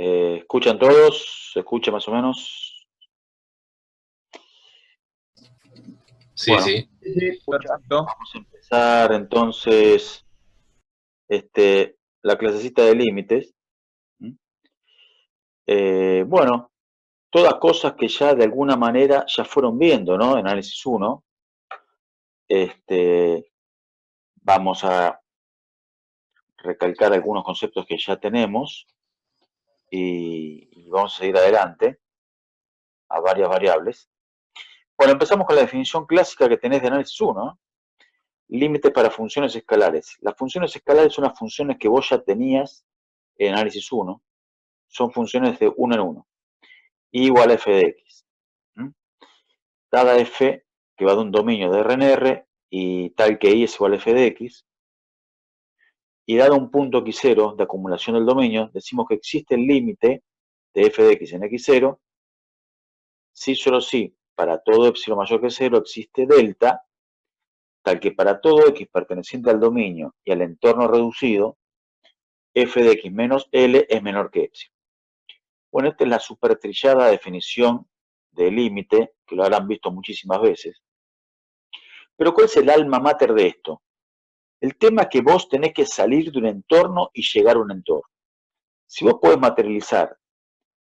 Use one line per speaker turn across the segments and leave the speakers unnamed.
¿Escuchan todos? ¿Se escucha más o menos?
Sí,
Bueno,
sí.
Sí, perfecto.
vamos a empezar entonces la clasecita de límites. ¿Mm? Bueno, todas cosas que ya de alguna manera ya fueron viendo, ¿no? En análisis 1. Vamos a recalcar algunos conceptos que ya tenemos y vamos a seguir adelante a varias variables. Bueno, empezamos con la definición clásica que tenés de análisis 1, ¿no? Límites para funciones escalares. Las funciones escalares son las funciones que vos ya tenías en análisis 1. Son funciones de 1 en 1. I igual a f de x. Dada f que va de un dominio de R en R y tal que I es igual a f de x, y dado un punto x0 de acumulación del dominio, decimos que existe el límite de f de x en x0, si solo si para todo epsilon mayor que 0 existe delta, tal que para todo x perteneciente al dominio y al entorno reducido, f de x menos L es menor que epsilon. Bueno, esta es la supertrillada definición de límite, que lo habrán visto muchísimas veces. Pero ¿cuál es el alma mater de esto? El tema es que vos tenés que salir de un entorno y llegar a un entorno. Si vos podés materializar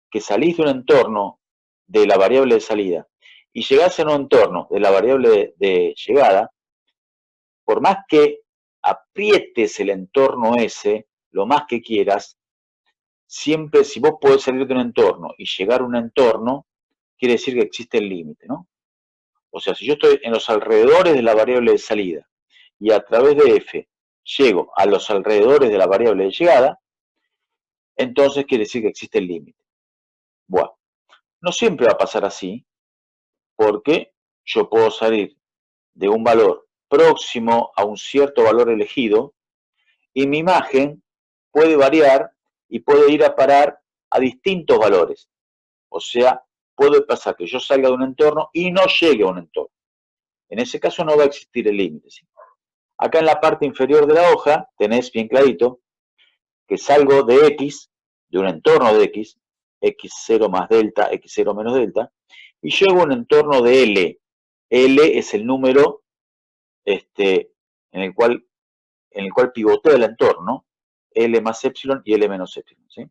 que salís de un entorno de la variable de salida y llegás a un entorno de la variable de llegada, por más que aprietes el entorno ese, lo más que quieras, siempre si vos podés salir de un entorno y llegar a un entorno, quiere decir que existe el límite, ¿no? O sea, si yo estoy en los alrededores de la variable de salida y a través de f llego a los alrededores de la variable de llegada, entonces quiere decir que existe el límite. Bueno, no siempre va a pasar así, porque yo puedo salir de un valor próximo a un cierto valor elegido y mi imagen puede variar y puede ir a parar a distintos valores. O sea, puede pasar que yo salga de un entorno y no llegue a un entorno. En ese caso no va a existir el límite. ¿Sí? Acá en la parte inferior de la hoja tenés bien clarito que salgo de X, de un entorno de X, X0 más delta, X0 menos delta, y llego a un entorno de L. L es el número en el cual pivotea el entorno, L más epsilon y L menos epsilon. ¿Sí?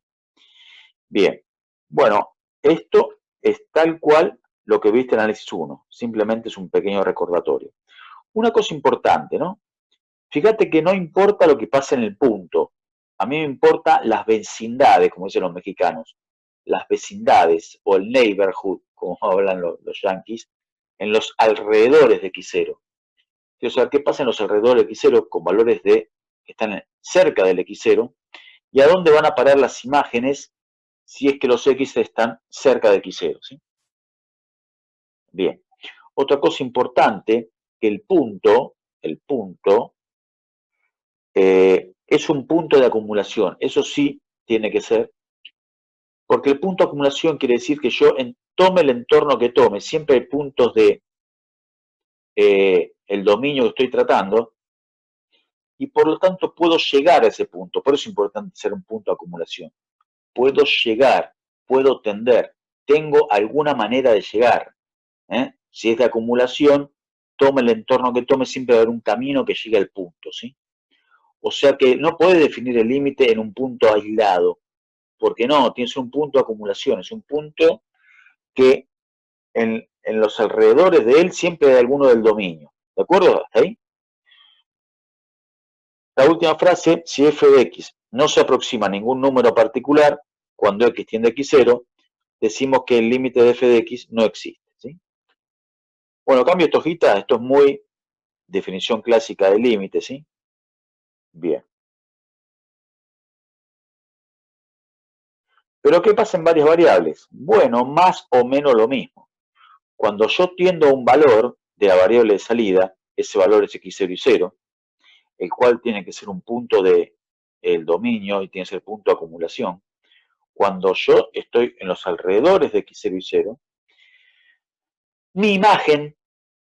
Bien, bueno, esto es tal cual lo que viste en análisis 1, simplemente es un pequeño recordatorio. Una cosa importante, ¿no? Fíjate que no importa lo que pase en el punto, a mí me importan las vecindades, como dicen los mexicanos, las vecindades o el neighborhood, como hablan los yanquis, en los alrededores de X0. Quiero saber qué pasa en los alrededores de X0 con valores que están cerca del X0 y a dónde van a parar las imágenes si es que los X están cerca de X0. ¿Sí? Bien. Otra cosa importante, que el punto es un punto de acumulación. Eso sí tiene que ser, porque el punto de acumulación quiere decir que yo tome el entorno que tome, siempre hay puntos de el dominio que estoy tratando, y por lo tanto puedo llegar a ese punto. Por eso es importante ser un punto de acumulación. Puedo llegar, puedo tender, tengo alguna manera de llegar. Si es de acumulación, tome el entorno que tome, siempre va a haber un camino que llegue al punto, ¿sí? O sea que no puede definir el límite en un punto aislado, porque no, tienes un punto de acumulación, es un punto que en los alrededores de él siempre hay alguno del dominio. ¿De acuerdo? ¿Hasta ahí? La última frase, si f de x no se aproxima a ningún número particular, cuando x tiende a x0, decimos que el límite de f de x no existe. ¿Sí? Bueno, cambio esta hojita, esto es muy definición clásica del límite, ¿sí? Bien. ¿Pero qué pasa en varias variables? Bueno, más o menos lo mismo. Cuando yo tiendo a un valor de la variable de salida, ese valor es x0 y 0, el cual tiene que ser un punto del dominio y tiene que ser punto de acumulación. Cuando yo estoy en los alrededores de x0 y 0, mi imagen,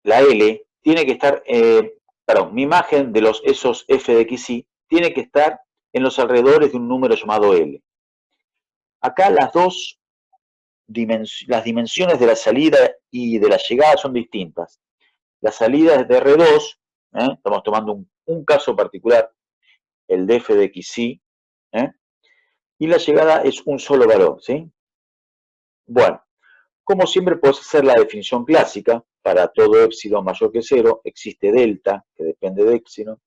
la L, tiene que estar, mi imagen de esos f de xy tiene que estar en los alrededores de un número llamado L. acá las dimensiones de la salida y de la llegada son distintas. La salida es de R2, estamos tomando un caso particular, el de f de xy, y la llegada es un solo valor, ¿sí? Bueno, como siempre puedes hacer la definición clásica, para todo épsilon mayor que 0, existe delta, que depende de épsilon,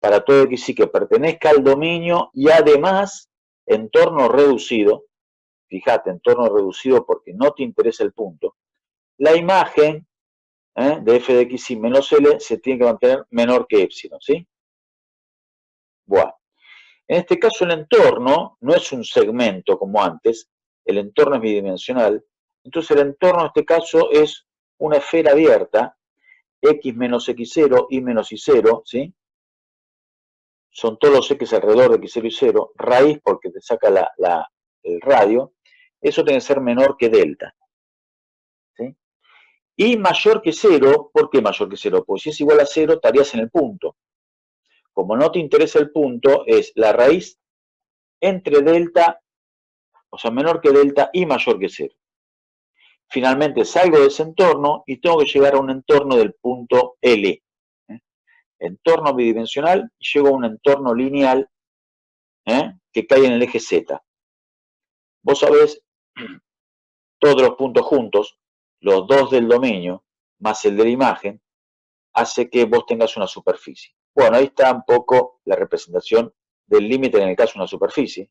para todo xy que pertenezca al dominio y además entorno reducido, fíjate, entorno reducido porque no te interesa el punto, la imagen de f de xy menos L se tiene que mantener menor que épsilon, ¿sí? Bueno, en este caso el entorno no es un segmento como antes, el entorno es bidimensional, entonces el entorno en este caso es una esfera abierta, x menos x0, y menos y0, ¿sí? Son todos los x alrededor de x0 y 0, raíz porque te saca el radio, eso tiene que ser menor que delta, ¿sí? Y mayor que 0, ¿por qué mayor que 0? Pues si es igual a 0 estarías en el punto. Como no te interesa el punto, es la raíz entre delta, o sea, menor que delta y mayor que 0. Finalmente salgo de ese entorno y tengo que llegar a un entorno del punto L. Entorno bidimensional y llego a un entorno lineal que cae en el eje Z. Vos sabés, todos los puntos juntos, los dos del dominio más el de la imagen, hace que vos tengas una superficie. Bueno, ahí está un poco la representación del límite en el caso de una superficie.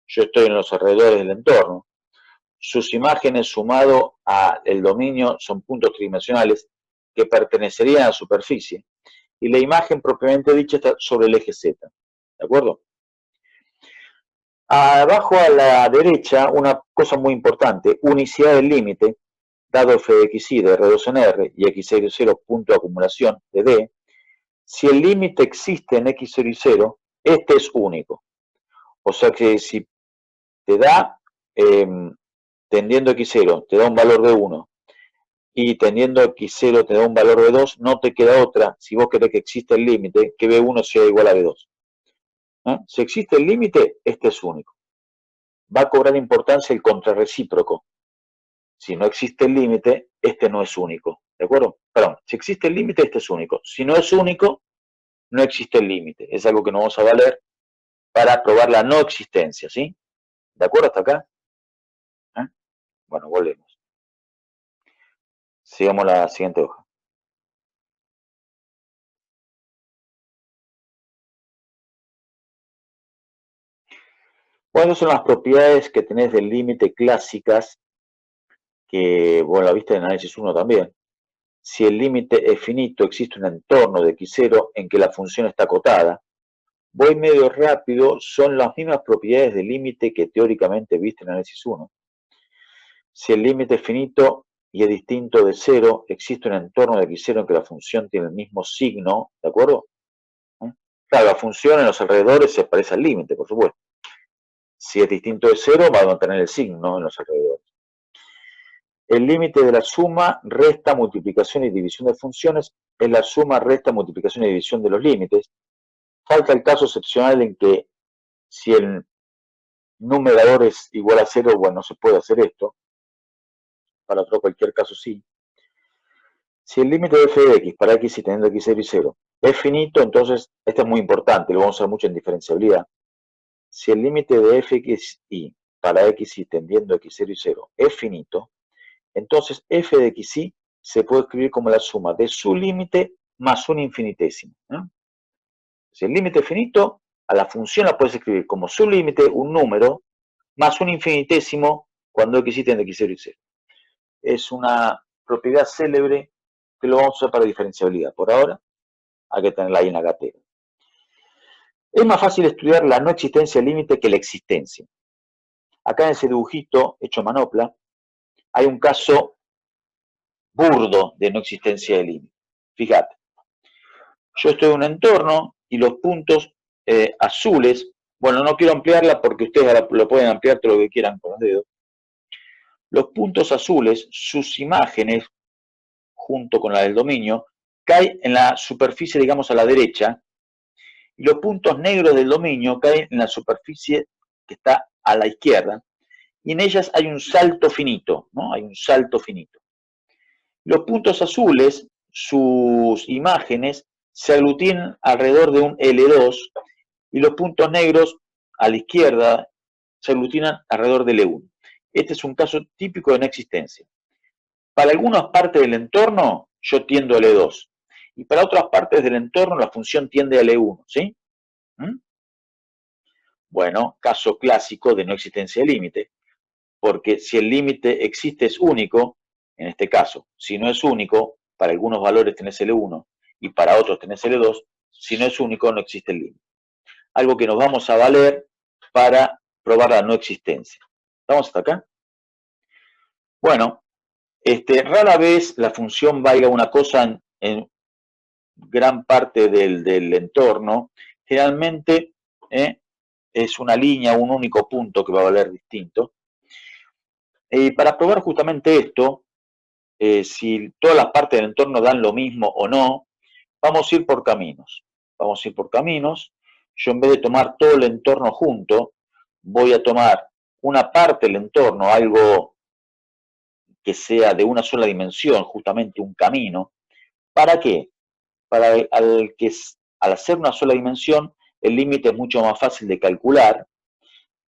Yo estoy en los alrededores del entorno. Sus imágenes sumado al dominio son puntos tridimensionales que pertenecerían a la superficie. Y la imagen propiamente dicha está sobre el eje Z. ¿De acuerdo? Abajo a la derecha, una cosa muy importante, unicidad del límite, dado f de xy de R2 en R y x0 y 0 punto de acumulación de D, si el límite existe en x0 y 0, este es único. O sea que si te da, tendiendo x0, te da un valor de 1, y tendiendo x0 te da un valor de 2, no te queda otra, si vos querés que exista el límite, que b1 sea igual a b2. Si existe el límite, este es único. Va a cobrar importancia el contrarrecíproco. Si no existe el límite, este no es único. ¿De acuerdo? Perdón, si existe el límite, este es único. Si no es único, no existe el límite. Es algo que nos vamos a valer para probar la no existencia, ¿sí? ¿De acuerdo hasta acá? Bueno, volvemos. Sigamos la siguiente hoja. Bueno, son las propiedades que tenés del límite clásicas, que, bueno, la viste en análisis 1 también. Si el límite es finito, existe un entorno de x0 en que la función está acotada. Voy medio rápido, son las mismas propiedades del límite que teóricamente viste en análisis 1. Si el límite es finito y es distinto de 0, existe un entorno de x0 en que la función tiene el mismo signo, ¿de acuerdo? Claro, la función en los alrededores se parece al límite, por supuesto. Si es distinto de 0, va a mantener el signo en los alrededores. El límite de la suma, resta, multiplicación y división de funciones es la suma, resta, multiplicación y división de los límites. Falta el caso excepcional en que si el numerador es igual a 0, bueno, no se puede hacer esto. Para otro cualquier caso sí. Si el límite de f de x para x y teniendo x0 y 0 es finito, entonces, esto es muy importante, lo vamos a usar mucho en diferenciabilidad. Si el límite de fxy para xy tendiendo x0 y 0 es finito, entonces f de xy se puede escribir como la suma de su límite más un infinitésimo. Si el límite es finito, a la función la puedes escribir como su límite, un número, más un infinitésimo cuando xy tiende a x0 y 0. Es una propiedad célebre que lo vamos a usar para diferenciabilidad. Por ahora, hay que tenerla ahí en la cartera. Es más fácil estudiar la no existencia del límite que la existencia. Acá en ese dibujito hecho manopla, hay un caso burdo de no existencia de límite. Fíjate, yo estoy en un entorno y los puntos azules, bueno, no quiero ampliarla porque ustedes lo pueden ampliar todo lo que quieran con los dedos. Los puntos azules, sus imágenes, junto con la del dominio, caen en la superficie, digamos, a la derecha, y los puntos negros del dominio caen en la superficie que está a la izquierda. y en ellas hay un salto finito, ¿no? Hay un salto finito. Los puntos azules, sus imágenes, se aglutinan alrededor de un L2 y los puntos negros a la izquierda se aglutinan alrededor del E1. Este es un caso típico de no existencia. Para algunas partes del entorno yo tiendo al E2 y para otras partes del entorno la función tiende al E1, ¿sí? Bueno, caso clásico de no existencia de límite, porque si el límite existe es único, en este caso, si no es único, para algunos valores tenés L1 y para otros tenés L2, si no es único no existe el límite. Algo que nos vamos a valer para probar la no existencia. ¿Estamos hasta acá? Bueno, rara vez la función valga una cosa en gran parte del entorno. Generalmente es una línea, un único punto que va a valer distinto. Y para probar justamente esto, si todas las partes del entorno dan lo mismo o no, vamos a ir por caminos. Vamos a ir por caminos. Yo en vez de tomar todo el entorno junto, voy a tomar una parte del entorno, algo que sea de una sola dimensión, justamente un camino. ¿Para qué? Para al hacer una sola dimensión, el límite es mucho más fácil de calcular.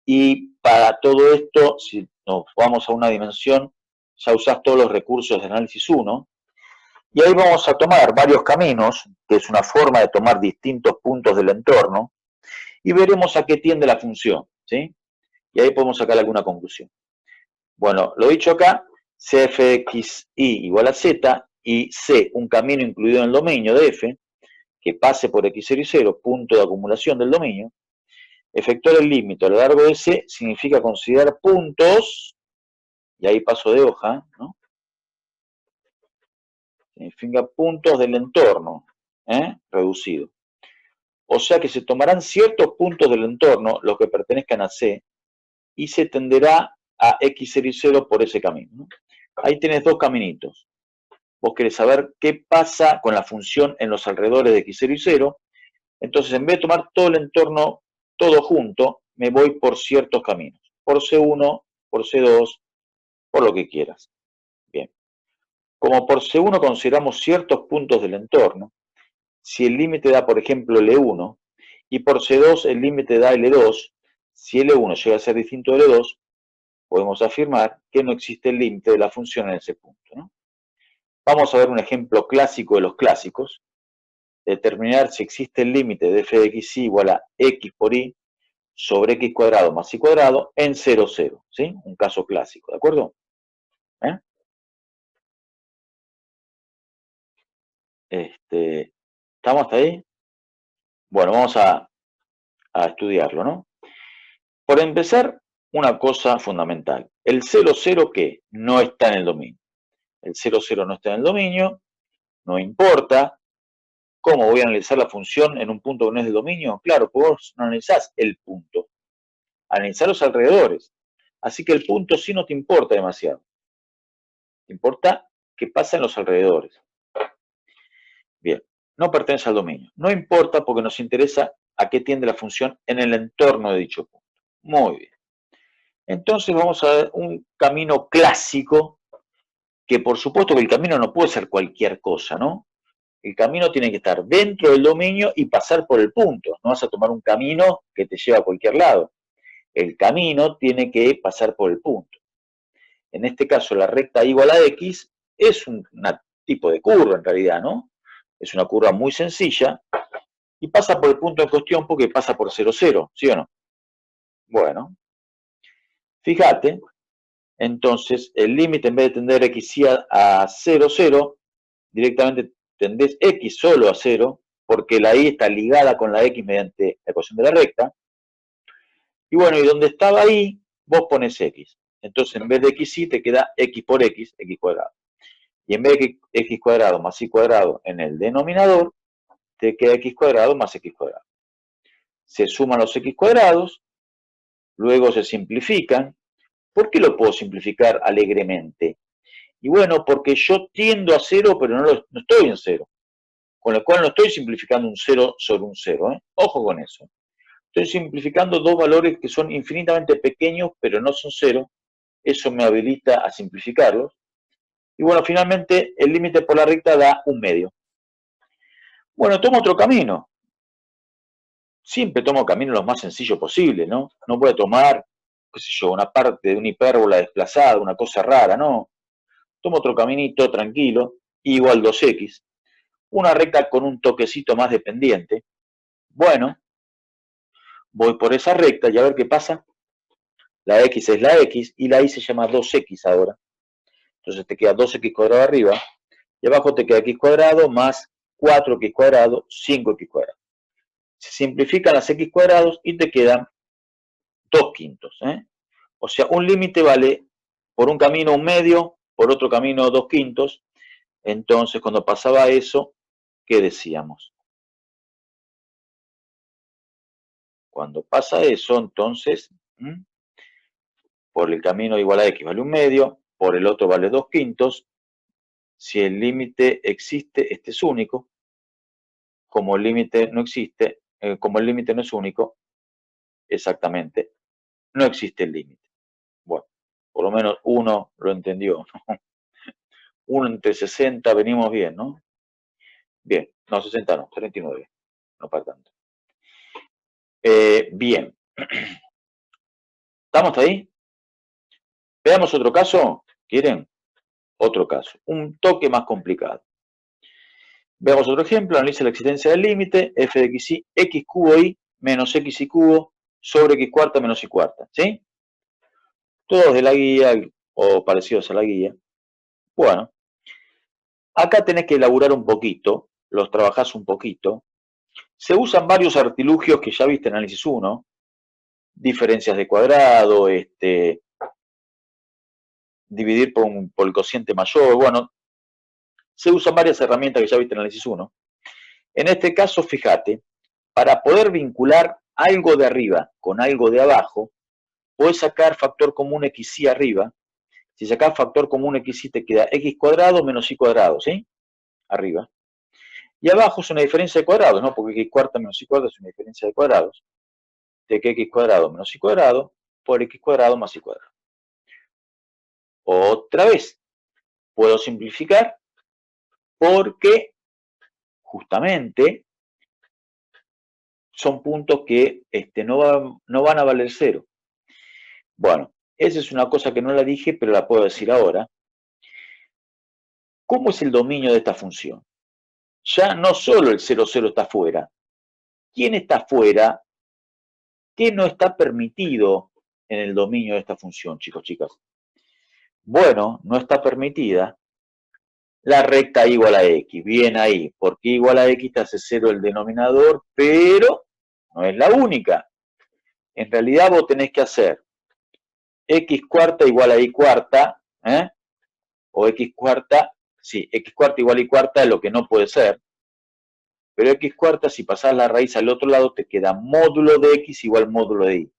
Y para todo esto, si nos vamos a una dimensión, ya usás todos los recursos de análisis 1. Y ahí vamos a tomar varios caminos, que es una forma de tomar distintos puntos del entorno, y veremos a qué tiende la función, ¿sí? Y ahí podemos sacar alguna conclusión. Bueno, lo dicho acá, CFXI igual a Z, y C, un camino incluido en el dominio de F, que pase por X0 y 0, punto de acumulación del dominio. Efectuar el límite a lo largo de C significa considerar puntos, y ahí paso de hoja, ¿no? Significa puntos del entorno, reducido. O sea que se tomarán ciertos puntos del entorno, los que pertenezcan a C, y se tenderá a X0 y 0 por ese camino, ¿no? Ahí tenés dos caminitos. Vos querés saber qué pasa con la función en los alrededores de X0 y 0. Entonces, en vez de tomar todo el entorno, todo junto, me voy por ciertos caminos. Por C1, por C2, por lo que quieras. Bien. Como por C1 consideramos ciertos puntos del entorno, si el límite da, por ejemplo, L1, y por C2 el límite da L2, si L1 llega a ser distinto de L2, podemos afirmar que no existe el límite de la función en ese punto, ¿no? Vamos a ver un ejemplo clásico de los clásicos. Determinar si existe el límite de f de x igual a x por y sobre x cuadrado más y cuadrado en 0, 0, ¿sí? Un caso clásico, ¿de acuerdo? ¿Estamos hasta ahí? Bueno, vamos a estudiarlo, ¿no? Por empezar, una cosa fundamental. El 0, 0, ¿qué? No está en el dominio. El 0, 0 no está en el dominio, no importa. ¿Cómo voy a analizar la función en un punto que no es del dominio? Claro, pues vos no analizás el punto, analizás los alrededores. Así que el punto sí no te importa demasiado. Te importa qué pasa en los alrededores. Bien, no pertenece al dominio. No importa porque nos interesa a qué tiende la función en el entorno de dicho punto. Muy bien. Entonces vamos a ver un camino clásico, que por supuesto que el camino no puede ser cualquier cosa, ¿no? El camino tiene que estar dentro del dominio y pasar por el punto. No vas a tomar un camino que te lleva a cualquier lado. El camino tiene que pasar por el punto. En este caso, la recta igual a x es un tipo de curva en realidad, ¿no? Es una curva muy sencilla y pasa por el punto en cuestión porque pasa por 0, 0, ¿sí o no? Bueno, fíjate, entonces el límite en vez de tender x a 0, 0, directamente tendés x solo a 0, porque la y está ligada con la x mediante la ecuación de la recta. Y bueno, y donde estaba y, vos pones x. Entonces, en vez de xy te queda x por x, x cuadrado. Y en vez de x cuadrado más y cuadrado en el denominador, te queda x cuadrado más x cuadrado. Se suman los x cuadrados, luego se simplifican. ¿Por qué lo puedo simplificar alegremente? Y bueno, porque yo tiendo a 0, pero no estoy en 0. Con lo cual no estoy simplificando un 0 sobre un 0. Ojo con eso. Estoy simplificando dos valores que son infinitamente pequeños, pero no son 0, Eso me habilita a simplificarlos. Y bueno, finalmente el límite por la recta da 1/2. Bueno, tomo otro camino. Siempre tomo caminos los más sencillos posibles, ¿no? No voy a tomar, qué sé yo, una parte de una hipérbola desplazada, una cosa rara, no. Tomo otro caminito tranquilo, igual 2x. Una recta con un toquecito más de pendiente. Bueno, voy por esa recta y a ver qué pasa. La x es la x y la y se llama 2x ahora. Entonces te queda 2x cuadrado arriba y abajo te queda x cuadrado más 4x cuadrado, 5x cuadrado. Se simplifican las x cuadrados y te quedan 2/5. O sea, un límite vale por un camino 1/2, por otro camino 2/5. Entonces, cuando pasaba eso, ¿qué decíamos? Cuando pasa eso, entonces, por el camino igual a x vale 1/2, por el otro vale 2/5. Si el límite existe, este es único. Como el límite no existe, como el límite no es único, exactamente, no existe el límite. Bueno, por lo menos uno lo entendió, ¿no? 1 entre 60, venimos bien, ¿no? Bien, no, 60 no, 39, no para tanto. Bien, ¿estamos ahí? Veamos otro caso, ¿quieren? Otro caso, un toque más complicado. Veamos otro ejemplo, analiza la existencia del límite, f de x cubo y menos x y cubo sobre x cuarta menos y cuarta, ¿sí? Todos de la guía o parecidos a la guía. Bueno, acá tenés que elaborar un poquito, los trabajás un poquito. Se usan varios artilugios que ya viste en análisis 1, diferencias de cuadrado, dividir por el cociente mayor, bueno, se usan varias herramientas que ya viste en análisis 1. En este caso, fíjate, para poder vincular algo de arriba con algo de abajo, puedes sacar factor común xy arriba. Si sacás factor común xy te queda x cuadrado menos y cuadrado, ¿sí? Arriba. Y abajo es una diferencia de cuadrados, ¿no? Porque x cuarta menos y cuarta es una diferencia de cuadrados. De que x cuadrado menos y cuadrado por x cuadrado más y cuadrado. Otra vez, puedo simplificar porque justamente son puntos que no van a valer cero. Bueno, esa es una cosa que no la dije, pero la puedo decir ahora. ¿Cómo es el dominio de esta función? Ya no solo el 0, 0 está fuera. ¿Quién está fuera? ¿Qué no está permitido en el dominio de esta función, chicos, chicas? Bueno, no está permitida la recta igual a x. Bien ahí, porque igual a x te hace 0 el denominador, pero no es la única. En realidad vos tenés que hacer x cuarta igual a y cuarta, o x cuarta, sí, x cuarta igual a y cuarta es lo que no puede ser, pero x cuarta, si pasás la raíz al otro lado, te queda módulo de x igual módulo de y.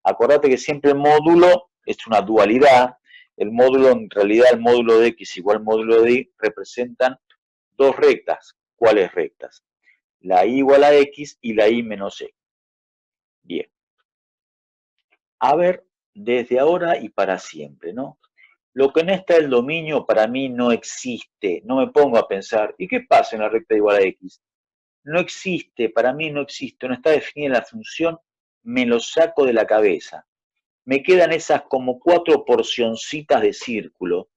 Acordate que siempre el módulo es una dualidad. El módulo, en realidad, el módulo de x igual módulo de y representan dos rectas. ¿Cuáles rectas? La y igual a x y la y menos x. Bien. A ver, desde ahora y para siempre, ¿no? Lo que no está en el dominio para mí no existe. No me pongo a pensar, ¿y qué pasa en la recta igual a x? No existe, para mí no existe. No está definida la función, me lo saco de la cabeza. Me quedan esas como 4 porcioncitas de círculo,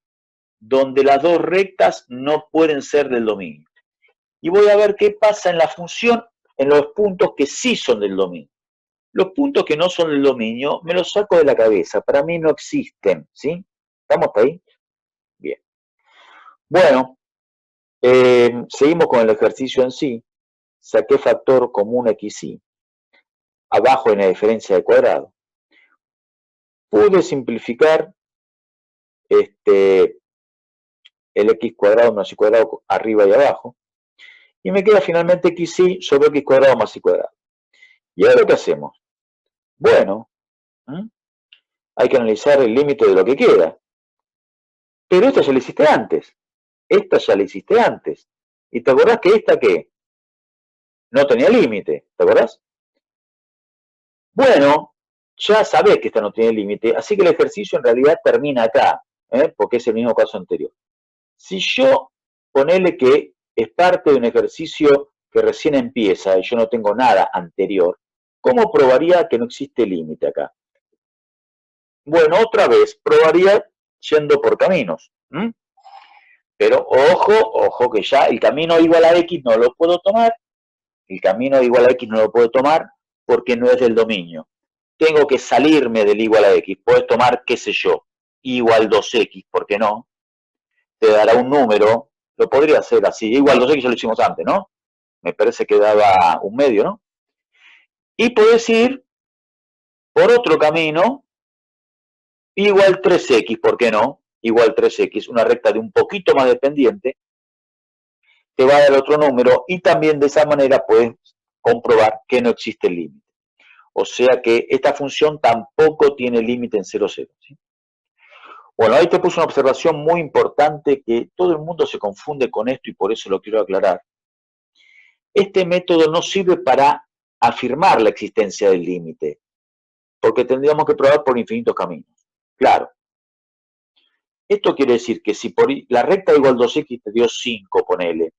donde las dos rectas no pueden ser del dominio. Y voy a ver qué pasa en la función en los puntos que sí son del dominio. Los puntos que no son del dominio me los saco de la cabeza, para mí no existen, ¿sí? ¿Estamos ahí? Bien. Bueno, seguimos con el ejercicio en sí. Saqué factor común xy. Abajo hay una diferencia de cuadrado. Pude simplificar el x cuadrado menos y cuadrado arriba y abajo. Y me queda finalmente xy sobre x cuadrado más y cuadrado. ¿Y ahora qué hacemos? Bueno, hay que analizar el límite de lo que queda. Pero esta ya la hiciste antes. Esta ya la hiciste antes. ¿Y te acordás que esta qué? No tenía límite, ¿te acordás? Bueno, ya sabés que esta no tiene límite, así que el ejercicio en realidad termina acá, porque es el mismo caso anterior. Si yo ponele que es parte de un ejercicio que recién empieza y yo no tengo nada anterior, ¿cómo probaría que no existe límite acá? Bueno, otra vez, probaría yendo por caminos. Pero ojo que ya el camino igual a X no lo puedo tomar, el camino igual a X no lo puedo tomar porque no es del dominio. Tengo que salirme del igual a X. Puedes tomar, qué sé yo, igual 2X, ¿por qué no? Te dará un número, lo podría hacer así, igual 2X ya lo hicimos antes, ¿no? Me parece que daba un medio, ¿no? Y podés ir por otro camino, igual 3X, ¿por qué no? Igual 3X, una recta de un poquito más de pendiente, te va a dar otro número y también de esa manera puedes comprobar que no existe el límite. O sea que esta función tampoco tiene límite en 0, 0. ¿Sí? Bueno, ahí te puse una observación muy importante que todo el mundo se confunde con esto y por eso lo quiero aclarar. Este método no sirve para afirmar la existencia del límite, porque tendríamos que probar por infinitos caminos. Claro. Esto quiere decir que si por la recta igual 2x te dio 5, ponele,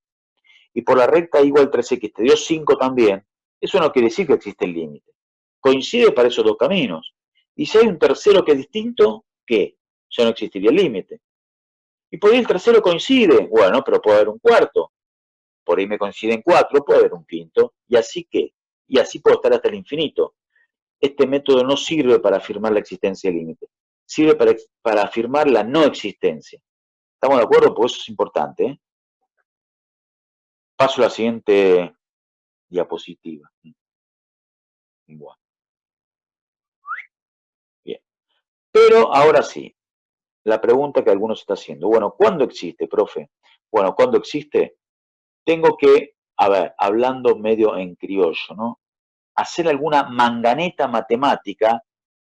y por la recta igual 3x te dio 5 también, eso no quiere decir que existe el límite. Coincide para esos dos caminos. Y si hay un tercero que es distinto, ¿qué? Ya no existiría el límite. Y por ahí el tercero coincide, bueno, pero puede haber un cuarto. Por ahí me coinciden 4, puede haber un quinto. ¿Y así qué? Y así puedo estar hasta el infinito. Este método no sirve para afirmar la existencia del límite. Sirve para afirmar la no existencia. ¿Estamos de acuerdo? Pues eso es importante. Paso a la siguiente diapositiva. Bueno. Bien. Pero ahora sí, la pregunta que algunos están haciendo. Bueno, ¿cuándo existe, profe? Bueno, ¿cuándo existe? Tengo que, a ver, hablando medio en criollo, ¿no? Hacer alguna manganeta matemática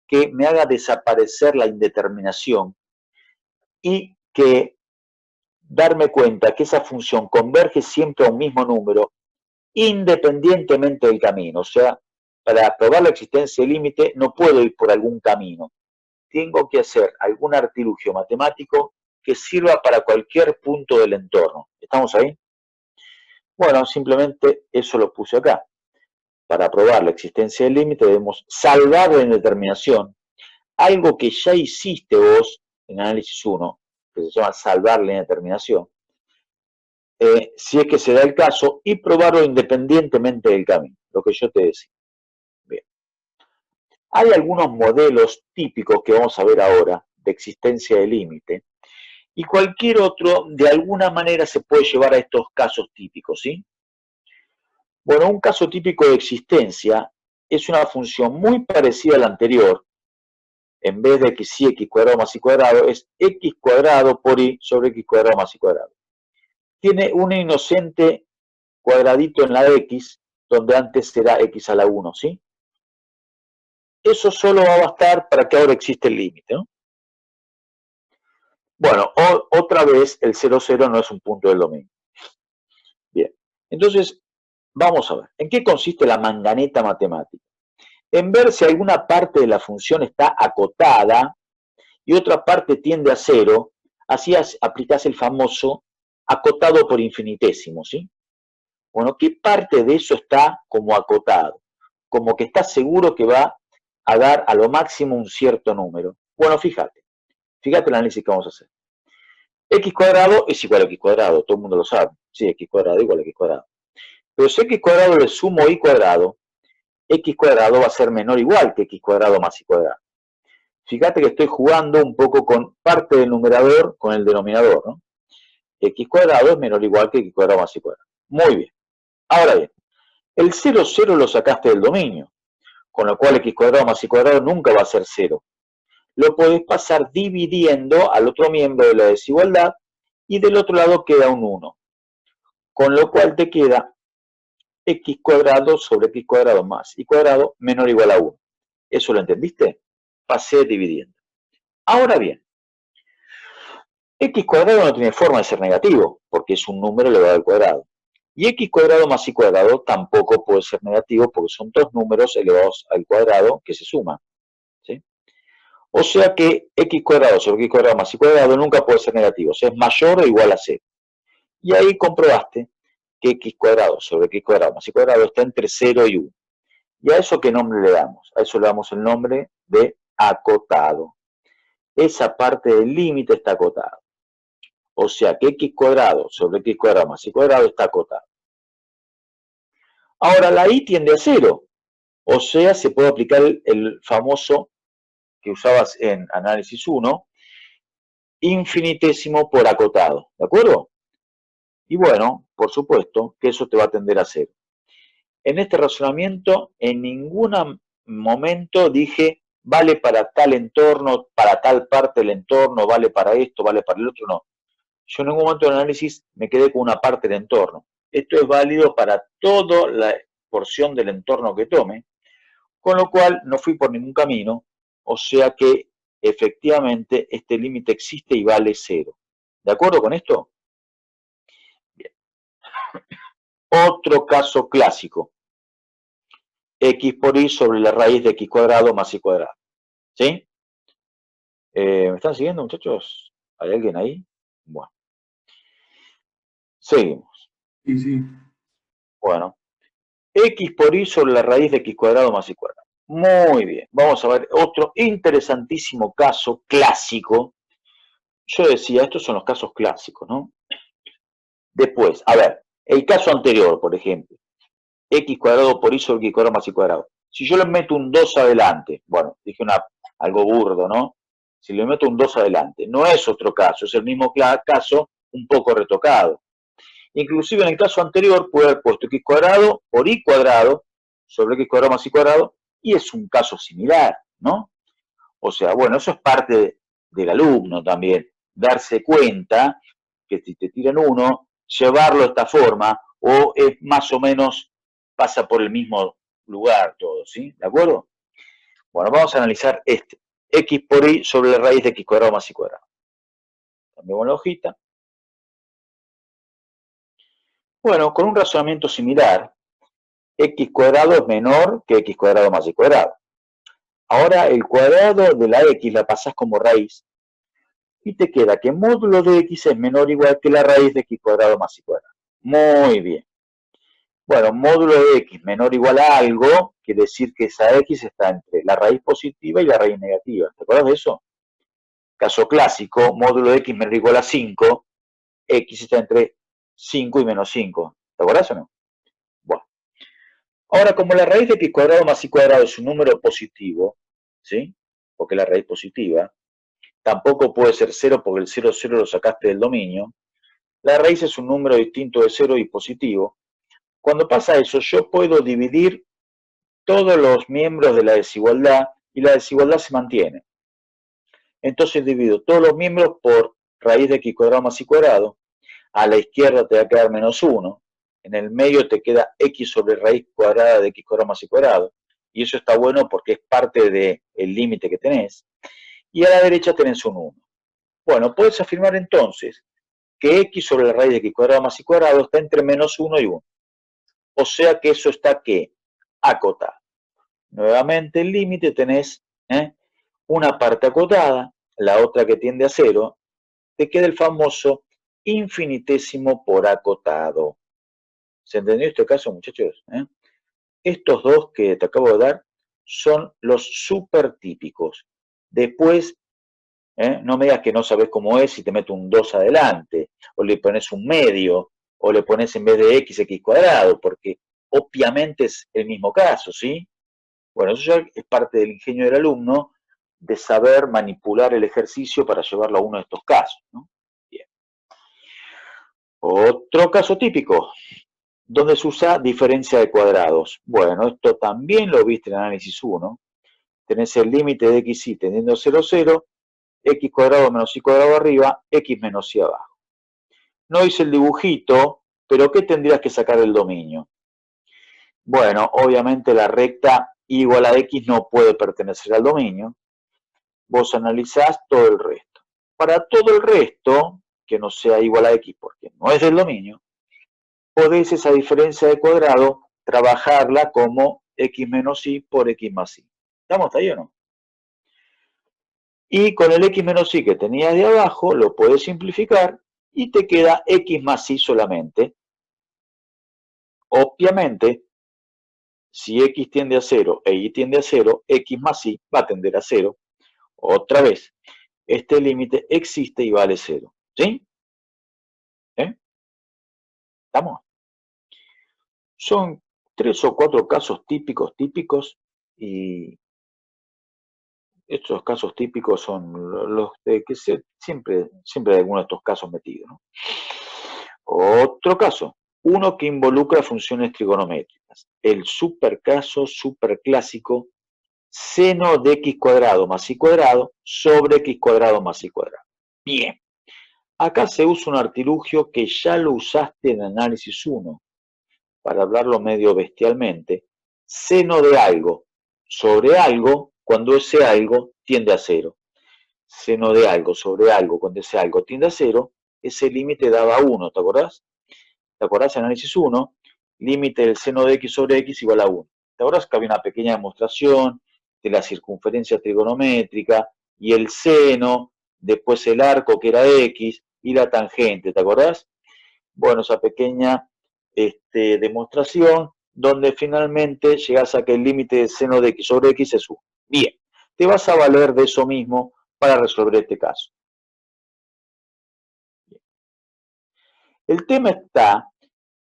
que me haga desaparecer la indeterminación y que darme cuenta que esa función converge siempre a un mismo número independientemente del camino. O sea, para probar la existencia del límite no puedo ir por algún camino. Tengo que hacer algún artilugio matemático que sirva para cualquier punto del entorno. ¿Estamos ahí? Bueno, simplemente eso lo puse acá. Para probar la existencia del límite debemos salvar la indeterminación, algo que ya hiciste vos en análisis 1, que se llama salvar la indeterminación, si es que se da el caso, y probarlo independientemente del camino, lo que yo te decía. Bien. Hay algunos modelos típicos que vamos a ver ahora de existencia de límite, y cualquier otro de alguna manera se puede llevar a estos casos típicos, ¿sí? Bueno, un caso típico de existencia es una función muy parecida a la anterior. En vez de x y x cuadrado más y cuadrado, es x cuadrado por y sobre x cuadrado más y cuadrado. Tiene un inocente cuadradito en la x, donde antes será x a la 1, ¿sí? Eso solo va a bastar para que ahora existe el límite, ¿no? Bueno, otra vez el 0, 0 no es un punto del dominio. Bien, entonces vamos a ver, ¿en qué consiste la manganeta matemática? En ver si alguna parte de la función está acotada y otra parte tiende a 0, así aplicás el famoso acotado por infinitésimo, ¿sí? Bueno, ¿qué parte de eso está como acotado? Como que está seguro que va a dar a lo máximo un cierto número. Bueno, fíjate el análisis que vamos a hacer. X cuadrado es igual a X cuadrado, todo el mundo lo sabe. Sí, X cuadrado igual a X cuadrado. Pero si X cuadrado le sumo Y cuadrado, X cuadrado va a ser menor o igual que X cuadrado más Y cuadrado. Fíjate que estoy jugando un poco con parte del numerador con el denominador, ¿no? X cuadrado es menor o igual que X cuadrado más Y cuadrado. Muy bien. Ahora bien, el 0, 0 lo sacaste del dominio, con lo cual X cuadrado más Y cuadrado nunca va a ser 0. Lo podés pasar dividiendo al otro miembro de la desigualdad y del otro lado queda un 1. Con lo cual te queda X cuadrado sobre X cuadrado más Y cuadrado menor o igual a 1. ¿Eso lo entendiste? Pasé dividiendo. Ahora bien, X cuadrado no tiene forma de ser negativo, porque es un número elevado al cuadrado. Y X cuadrado más Y cuadrado tampoco puede ser negativo, porque son dos números elevados al cuadrado que se suman. O sea que x cuadrado sobre x cuadrado más y cuadrado nunca puede ser negativo, o sea, es mayor o igual a 0. Y ahí comprobaste que x cuadrado sobre x cuadrado más y cuadrado está entre 0 y 1. ¿Y a eso qué nombre le damos? A eso le damos el nombre de acotado. Esa parte del límite está acotada. O sea que x cuadrado sobre x cuadrado más y cuadrado está acotado. Ahora la y tiende a 0. O sea, se puede aplicar el famoso que usabas en análisis 1, infinitésimo por acotado. ¿De acuerdo? Y bueno, por supuesto que eso te va a tender a 0. En este razonamiento, en ningún momento dije vale para tal entorno, para tal parte del entorno, vale para esto, vale para el otro, no. Yo en ningún momento del análisis me quedé con una parte del entorno. Esto es válido para toda la porción del entorno que tome, con lo cual no fui por ningún camino, o sea que efectivamente este límite existe y vale 0. ¿De acuerdo con esto? Bien. Otro caso clásico. X por y sobre la raíz de x cuadrado más y cuadrado. ¿Sí? ¿Me están siguiendo, muchachos? ¿Hay alguien ahí? Bueno. Seguimos.
Sí, sí.
Bueno. X por y sobre la raíz de x cuadrado más y cuadrado. Muy bien. Vamos a ver otro interesantísimo caso clásico. Yo decía, estos son los casos clásicos, ¿no? Después, a ver, el caso anterior, por ejemplo. X cuadrado por y sobre x cuadrado más y cuadrado. Si yo le meto un 2 adelante, bueno, dije algo burdo, ¿no? Si le meto un 2 adelante, no es otro caso, es el mismo caso, un poco retocado. Inclusive en el caso anterior puede haber puesto x cuadrado por y cuadrado sobre x cuadrado más y cuadrado, y es un caso similar, ¿no? O sea, bueno, eso es parte del alumno también, darse cuenta que si te tiran uno, llevarlo de esta forma, o es más o menos pasa por el mismo lugar todo, ¿sí? ¿De acuerdo? Bueno, vamos a analizar este. X por y sobre la raíz de x cuadrado más y cuadrado. Cambiamos la hojita. Bueno, con un razonamiento similar, x cuadrado es menor que x cuadrado más y cuadrado. Ahora el cuadrado de la x la pasás como raíz y te queda que módulo de x es menor o igual que la raíz de x cuadrado más y cuadrado. Muy bien. Bueno, módulo de x menor o igual a algo quiere decir que esa x está entre la raíz positiva y la raíz negativa. ¿Te acuerdas de eso? Caso clásico, módulo de x menor o igual a 5, x está entre 5 y menos 5. ¿Te acuerdas o no? Bueno. Ahora, como la raíz de x cuadrado más y cuadrado es un número positivo, ¿sí? Porque la raíz positiva, tampoco puede ser 0 porque el 0, 0 lo sacaste del dominio. La raíz es un número distinto de 0 y positivo. Cuando pasa eso, yo puedo dividir todos los miembros de la desigualdad y la desigualdad se mantiene. Entonces divido todos los miembros por raíz de x cuadrado más y cuadrado. A la izquierda te va a quedar menos 1. En el medio te queda x sobre raíz cuadrada de x cuadrado más y cuadrado. Y eso está bueno porque es parte del límite que tenés. Y a la derecha tenés un 1. Bueno, puedes afirmar entonces que x sobre la raíz de x cuadrado más y cuadrado está entre menos 1 y 1. O sea que eso está, ¿qué? Acotado. Nuevamente el límite tenés una parte acotada, la otra que tiende a 0, te queda el famoso infinitésimo por acotado. ¿Se entendió este caso, muchachos? Estos dos que te acabo de dar son los súper típicos. Después, no me digas que no sabes cómo es si te meto un 2 adelante, o le pones un medio, o le pones en vez de x cuadrado, porque obviamente es el mismo caso, ¿sí? Bueno, eso ya es parte del ingenio del alumno de saber manipular el ejercicio para llevarlo a uno de estos casos, ¿no? Bien. Otro caso típico, donde se usa diferencia de cuadrados. Bueno, esto también lo viste en análisis 1. Tenés el límite de xy tendiendo a 0, 0, x cuadrado menos y cuadrado arriba, x menos y abajo. No hice el dibujito, pero ¿qué tendrías que sacar del dominio? Bueno, obviamente la recta y igual a x no puede pertenecer al dominio. Vos analizás todo el resto. Para todo el resto, que no sea igual a x porque no es del dominio, podés esa diferencia de cuadrado trabajarla como x menos y por x más y. ¿Estamos ahí o no? Y con el x menos y que tenías de abajo, lo puedes simplificar y te queda x más y solamente. Obviamente, si x tiende a 0 e y tiende a 0, x más y va a tender a 0. Otra vez, este límite existe y vale 0. ¿Sí? ¿Estamos? Son 3 o 4 casos típicos, y estos casos típicos son los de que siempre hay alguno de estos casos metidos, ¿no? Otro caso, uno que involucra funciones trigonométricas. El supercaso, superclásico, seno de x cuadrado más y cuadrado sobre x cuadrado más y cuadrado. Bien, acá se usa un artilugio que ya lo usaste en análisis 1, para hablarlo medio bestialmente, seno de algo sobre algo cuando ese algo tiende a 0. Seno de algo sobre algo cuando ese algo tiende a 0, ese límite daba 1, ¿te acordás? ¿Te acordás en análisis 1? Límite del seno de x sobre x igual a 1. ¿Te acordás que había una pequeña demostración de la circunferencia trigonométrica y el seno, después el arco que era x y la tangente, ¿te acordás? Bueno, esa pequeña demostración donde finalmente llegas a que el límite del seno de x sobre x es 1. Bien, te vas a valer de eso mismo para resolver este caso. El tema está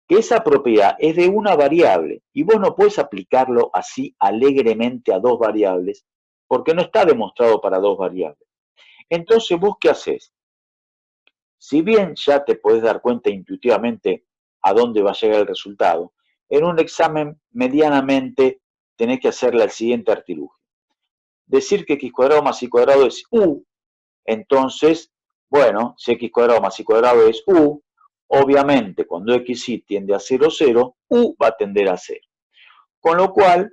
que esa propiedad es de una variable y vos no puedes aplicarlo así alegremente a dos variables porque no está demostrado para dos variables. Entonces, ¿vos qué haces? Si bien ya te podés dar cuenta intuitivamente a dónde va a llegar el resultado, en un examen medianamente tenés que hacerle el siguiente artilugio. Decir que x cuadrado más y cuadrado es u, entonces, bueno, si x cuadrado más y cuadrado es u, obviamente cuando xy tiende a 0, 0, u va a tender a 0. Con lo cual,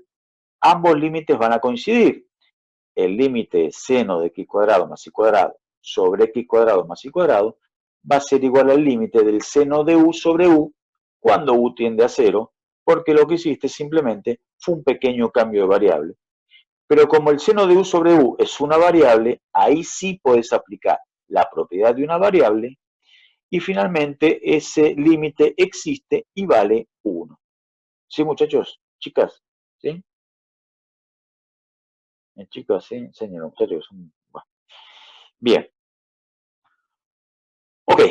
ambos límites van a coincidir. El límite seno de x cuadrado más y cuadrado sobre x cuadrado más y cuadrado va a ser igual al límite del seno de u sobre u cuando u tiende a 0, porque lo que hiciste simplemente fue un pequeño cambio de variable. Pero como el seno de u sobre u es una variable, ahí sí puedes aplicar la propiedad de una variable y finalmente ese límite existe y vale 1. ¿Sí, muchachos? ¿Chicas? ¿Sí? Chicas, ¿sí? Enseñen, muchachos. Bien. Ok,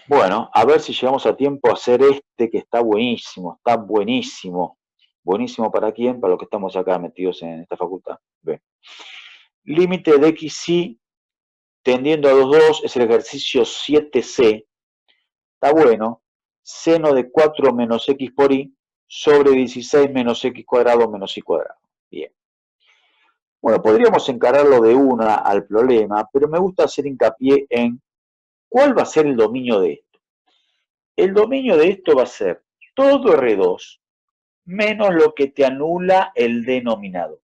bueno, a ver si llegamos a tiempo a hacer este que está buenísimo, está buenísimo. ¿Buenísimo para quién? Para los que estamos acá metidos en esta facultad. Bien. Límite de xy tendiendo a 2,2 es el ejercicio 7C. Está bueno. Seno de 4 menos x por y sobre 16 menos x cuadrado menos y cuadrado. Bien. Bueno, podríamos encararlo de una al problema, pero me gusta hacer hincapié en cuál va a ser el dominio de esto. El dominio de esto va a ser todo R2 menos lo que te anula el denominador.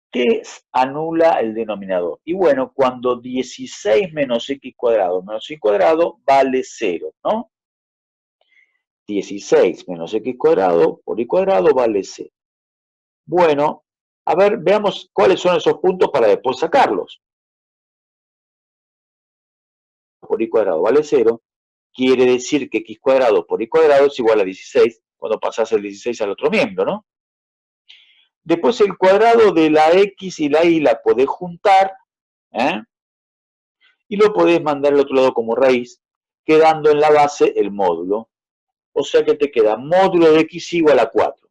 ¿Qué anula el denominador? Y bueno, cuando 16 menos x cuadrado menos y cuadrado vale 0, ¿no? 16 menos x cuadrado por y cuadrado vale 0. Bueno, a ver, veamos cuáles son esos puntos para después sacarlos. Por y cuadrado vale 0, quiere decir que x cuadrado por y cuadrado es igual a 16 cuando pasas el 16 al otro miembro, ¿no? Después el cuadrado de la x y la y la podés juntar, ¿eh? Y lo podés mandar al otro lado como raíz, quedando en la base el módulo. O sea que te queda módulo de x igual a 4.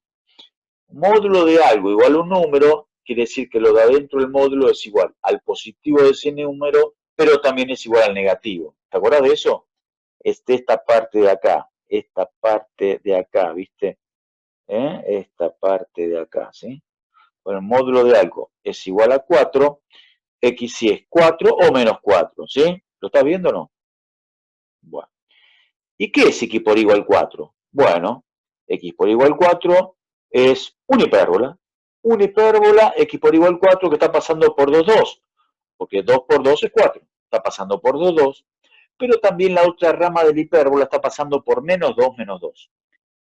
Módulo de algo igual a un número, quiere decir que lo de adentro del módulo es igual al positivo de ese número, pero también es igual al negativo. ¿Te acuerdas de eso? Esta parte de acá, ¿viste? Esta parte de acá, ¿sí? Bueno, el módulo de algo es igual a 4, x si es 4 o menos 4, ¿sí? ¿Lo estás viendo o no? Bueno. ¿Y qué es x por igual 4? Bueno, x por igual 4 es una hipérbola. Una hipérbola, x por igual 4, que está pasando por 2, 2. Porque 2 por 2 es 4. Está pasando por 2, 2. Pero también la otra rama de la hipérbola está pasando por menos 2, menos 2.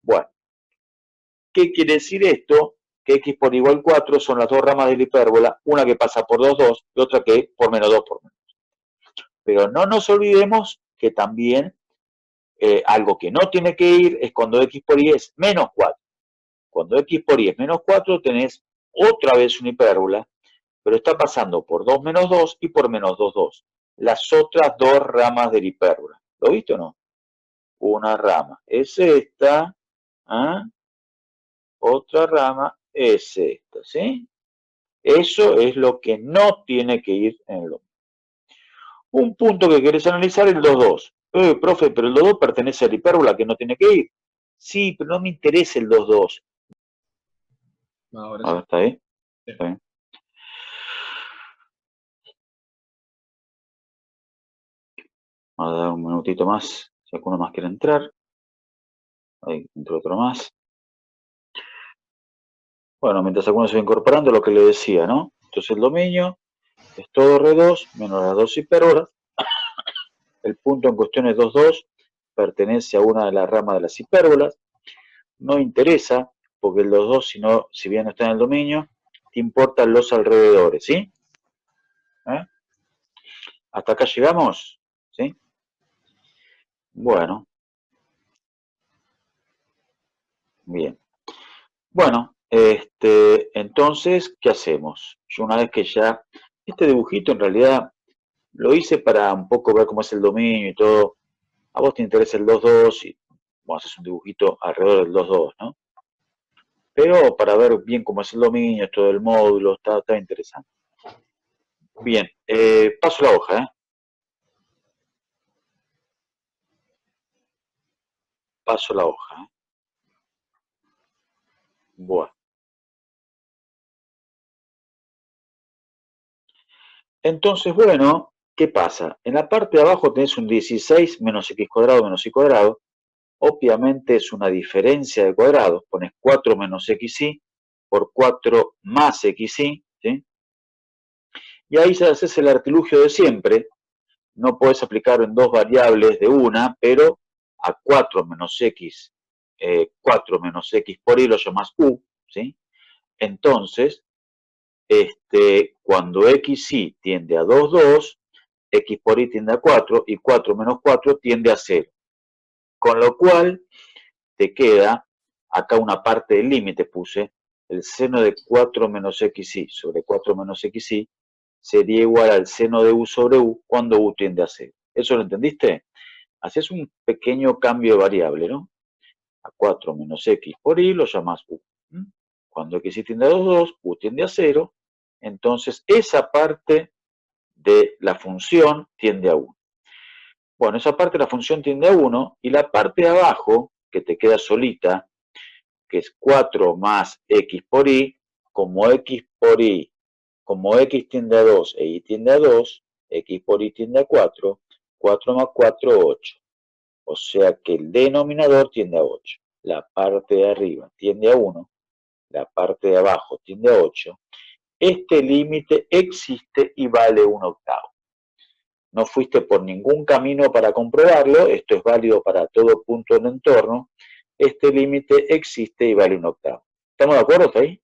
Bueno, ¿qué quiere decir esto? que x por igual 4 son las dos ramas de la hipérbola, una que pasa por 2, 2 y otra que por menos 2 por menos. Pero no nos olvidemos que también algo que no tiene que ir es cuando x por y es menos 4. Cuando x por y es menos 4 tenés otra vez una hipérbola, pero está pasando por 2 menos 2 y por menos 2, 2. Las otras dos ramas de la hipérbola. ¿Lo viste o no? Una rama es esta, ¿ah? Otra rama es esta, ¿sí? Eso es lo que no tiene que ir en el dominio. Un punto que querés analizar es el 2, 2. Profe, pero el 2, 2 pertenece a la hipérbola que no tiene que ir. Sí, pero no me interesa el 2, 2.
Ahora
A ver,
sí.
¿está ahí?
Sí.
Está bien. Vamos a dar un minutito más, si alguno más quiere entrar. Ahí entró otro más. Bueno, mientras alguno se va incorporando, lo que le decía, ¿no? Entonces el dominio es todo R2 menos las dos hipérbolas. El punto en cuestión es 2, 2. Pertenece a una de las ramas de las hipérbolas. No interesa, porque el 2, 2, si bien no está en el dominio, te importan los alrededores, ¿sí? ¿Hasta acá llegamos? ¿Sí? Bueno. Bien. Bueno, entonces, ¿qué hacemos? Yo una vez que ya, este dibujito en realidad lo hice para un poco ver cómo es el dominio y todo. A vos te interesa el 2, 2 y vos haces un dibujito alrededor del 2, 2, ¿no? Pero para ver bien cómo es el dominio, todo el módulo, está interesante. Bien, paso la hoja, ¿eh? Paso la hoja, ¿eh? Bueno. Entonces, bueno, ¿qué pasa? En la parte de abajo tenés un 16 menos x cuadrado menos y cuadrado. Obviamente es una diferencia de cuadrados. Pones 4 menos xy por 4 más xy, ¿sí? Y ahí ya haces el artilugio de siempre. No puedes aplicarlo en dos variables de una, pero a 4 menos x, 4 menos x por y lo llamas u, ¿sí? Entonces, cuando xy tiende a 2, 2, x por y tiende a 4 y 4 menos 4 tiende a 0. Con lo cual te queda acá una parte del límite, puse el seno de 4 menos xy sobre 4 menos xy sería igual al seno de u sobre u cuando u tiende a 0. ¿Eso lo entendiste? Haces un pequeño cambio de variable, ¿no? A 4 menos x por y lo llamas u. Cuando xy tiende a 2, 2, u tiende a 0, entonces esa parte de la función tiende a 1. Bueno, esa parte de la función tiende a 1 y la parte de abajo, que te queda solita, que es 4 más x por y, como x por y, como x tiende a 2 e y tiende a 2, x por y tiende a 4, 4 más 4, 8. O sea que el denominador tiende a 8. La parte de arriba tiende a 1, la parte de abajo tiende a 8. Este límite existe y vale 1/8. No fuiste por ningún camino para comprobarlo, esto es válido para todo punto en el entorno. Este límite existe y vale 1/8. ¿Estamos de acuerdo hasta ahí?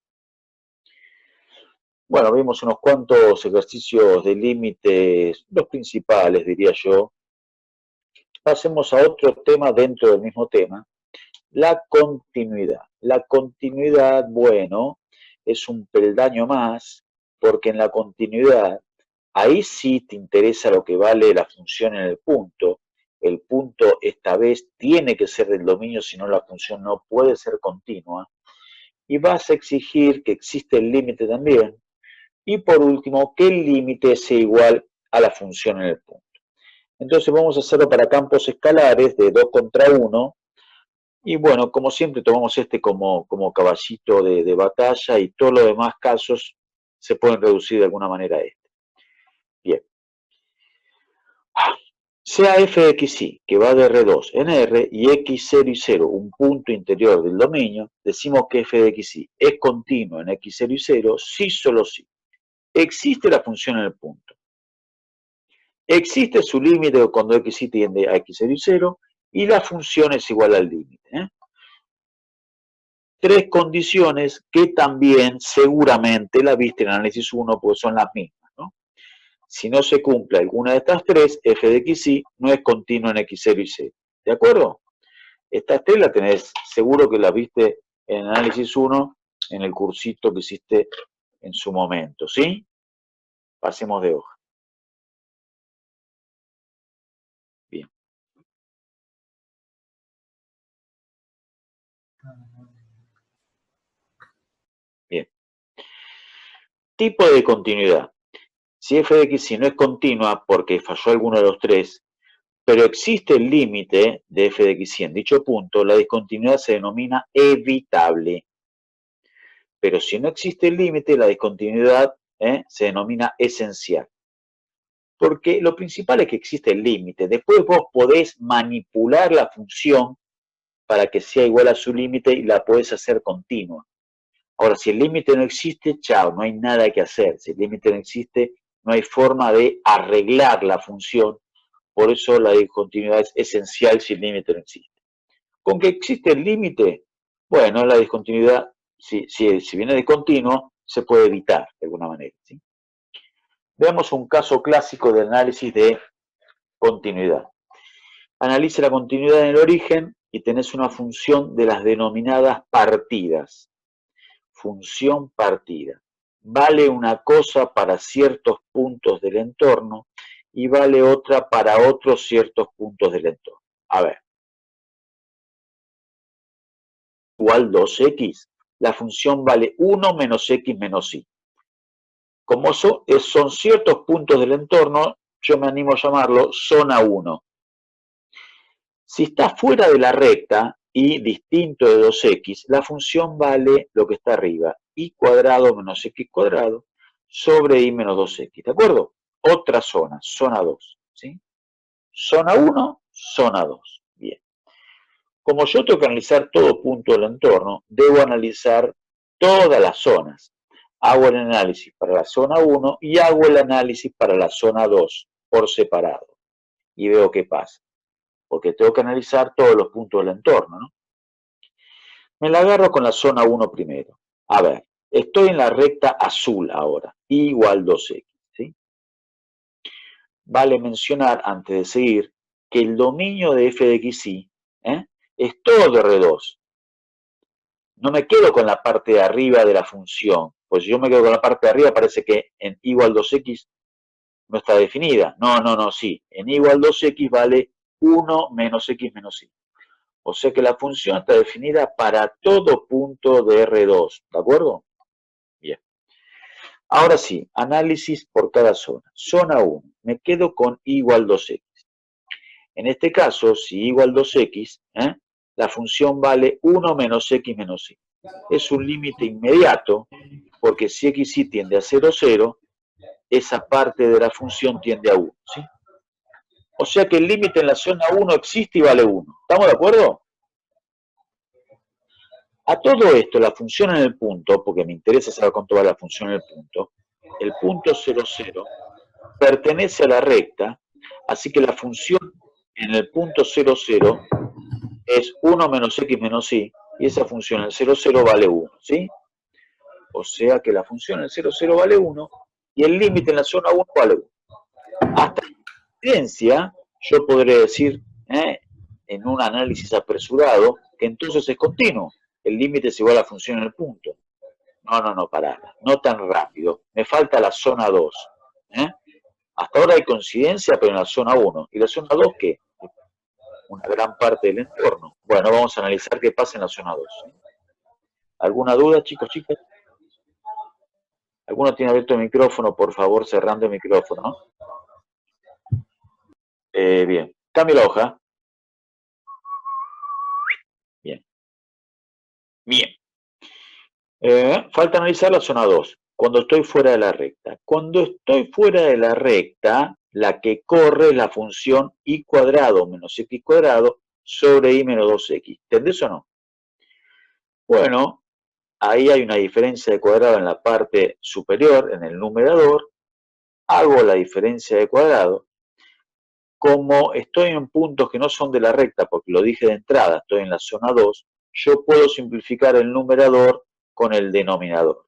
Bueno, vimos unos cuantos ejercicios de límites, los principales diría yo. Pasemos a otro tema dentro del mismo tema, la continuidad. La continuidad, bueno, es un peldaño más, porque en la continuidad, ahí sí te interesa lo que vale la función en el punto. El punto esta vez tiene que ser del dominio, si no la función no puede ser continua. Y vas a exigir que existe el límite también. Y por último, que el límite sea igual a la función en el punto. Entonces vamos a hacerlo para campos escalares de 2 contra 1. Y bueno, como siempre tomamos este como caballito de batalla y todos los demás casos se pueden reducir de alguna manera a este. Bien. Sea f de xy, que va de R2 en R, y x0 y 0, un punto interior del dominio, decimos que f de xy es continuo en x0 y 0, si solo si existe la función en el punto. Existe su límite cuando xy tiende a x0 y 0, y la función es igual al límite. tres condiciones que también seguramente la viste en análisis 1 porque son las mismas, ¿no? Si no se cumple alguna de estas tres, f de xy no es continuo en x0 y 0. ¿De acuerdo? Estas tres las tenés, seguro que las viste en análisis 1 en el cursito que hiciste en su momento, ¿sí? Pasemos de hoja. Bien. Bien. Tipo de continuidad. Si f de xy no es continua porque falló alguno de los tres, pero existe el límite de f de xy en dicho punto, la discontinuidad se denomina evitable. Pero si no existe el límite, la discontinuidad se denomina esencial. Porque lo principal es que existe el límite. Después vos podés manipular la función para que sea igual a su límite y la podés hacer continua. Ahora, si el límite no existe, chao, no hay nada que hacer. Si el límite no existe, no hay forma de arreglar la función. Por eso la discontinuidad es esencial si el límite no existe. Con que existe el límite, bueno, la discontinuidad, si viene de continuo, se puede evitar de alguna manera, ¿sí? Veamos un caso clásico de análisis de continuidad. Analice la continuidad en el origen y tenés una función de las denominadas partidas. Función partida. Vale una cosa para ciertos puntos del entorno y vale otra para otros ciertos puntos del entorno. A ver. Igual 2x, la función vale 1 menos x menos y. Como son ciertos puntos del entorno, yo me animo a llamarlo zona 1. Si está fuera de la recta y distinto de 2x, la función vale lo que está arriba, y cuadrado menos x cuadrado sobre y menos 2x, ¿de acuerdo? Otra zona, zona 2, ¿sí? Zona 1, zona 2, bien. Como yo tengo que analizar todo punto del entorno, debo analizar todas las zonas. Hago el análisis para la zona 1 y hago el análisis para la zona 2 por separado. Y veo qué pasa. Porque tengo que analizar todos los puntos del entorno, ¿no? Me la agarro con la zona 1 primero. A ver, estoy en la recta azul ahora, y igual 2x, ¿sí? Vale mencionar, antes de seguir, que el dominio de f de xy es todo R2. No me quedo con la parte de arriba de la función, pues si yo me quedo con la parte de arriba parece que en igual 2x no está definida. No, sí. En igual 2x vale 1 menos x menos y. O sea que la función está definida para todo punto de R2, ¿de acuerdo? Bien. Ahora sí, análisis por cada zona. Zona 1, me quedo con igual 2x. En este caso, si igual 2x, la función vale 1 menos x menos y. Es un límite inmediato, porque si xy tiende a 0, 0, esa parte de la función tiende a 1, ¿sí? O sea que el límite en la zona 1 existe y vale 1. ¿Estamos de acuerdo? A todo esto, la función en el punto, porque me interesa saber cuánto va la función en el punto 0, 0, pertenece a la recta, así que la función en el punto 0, 0 es 1 menos x menos y esa función en 0, 0 vale 1, ¿sí? O sea que la función en 0, 0 vale 1 y el límite en la zona 1 vale 1. Hasta la evidencia, yo podré decir, en un análisis apresurado, que entonces es continuo. El límite es igual a la función en el punto. No, pará. No tan rápido. Me falta la zona 2. Hasta ahora hay coincidencia, pero en la zona 1. ¿Y la zona 2 qué? Una gran parte del entorno. Bueno, vamos a analizar qué pasa en la zona 2. ¿Alguna duda, chicos, chicas? ¿Alguno tiene abierto el micrófono? Por favor, cerrando el micrófono. Bien. Cambio la hoja. Bien. Bien. Falta analizar la zona 2. Cuando estoy fuera de la recta. Cuando estoy fuera de la recta, la que corre es la función y cuadrado menos x cuadrado sobre y menos 2x. ¿Entendés o no? Bueno, ahí hay una diferencia de cuadrado en la parte superior, en el numerador. Hago la diferencia de cuadrado. Como estoy en puntos que no son de la recta, porque lo dije de entrada, estoy en la zona 2, yo puedo simplificar el numerador con el denominador.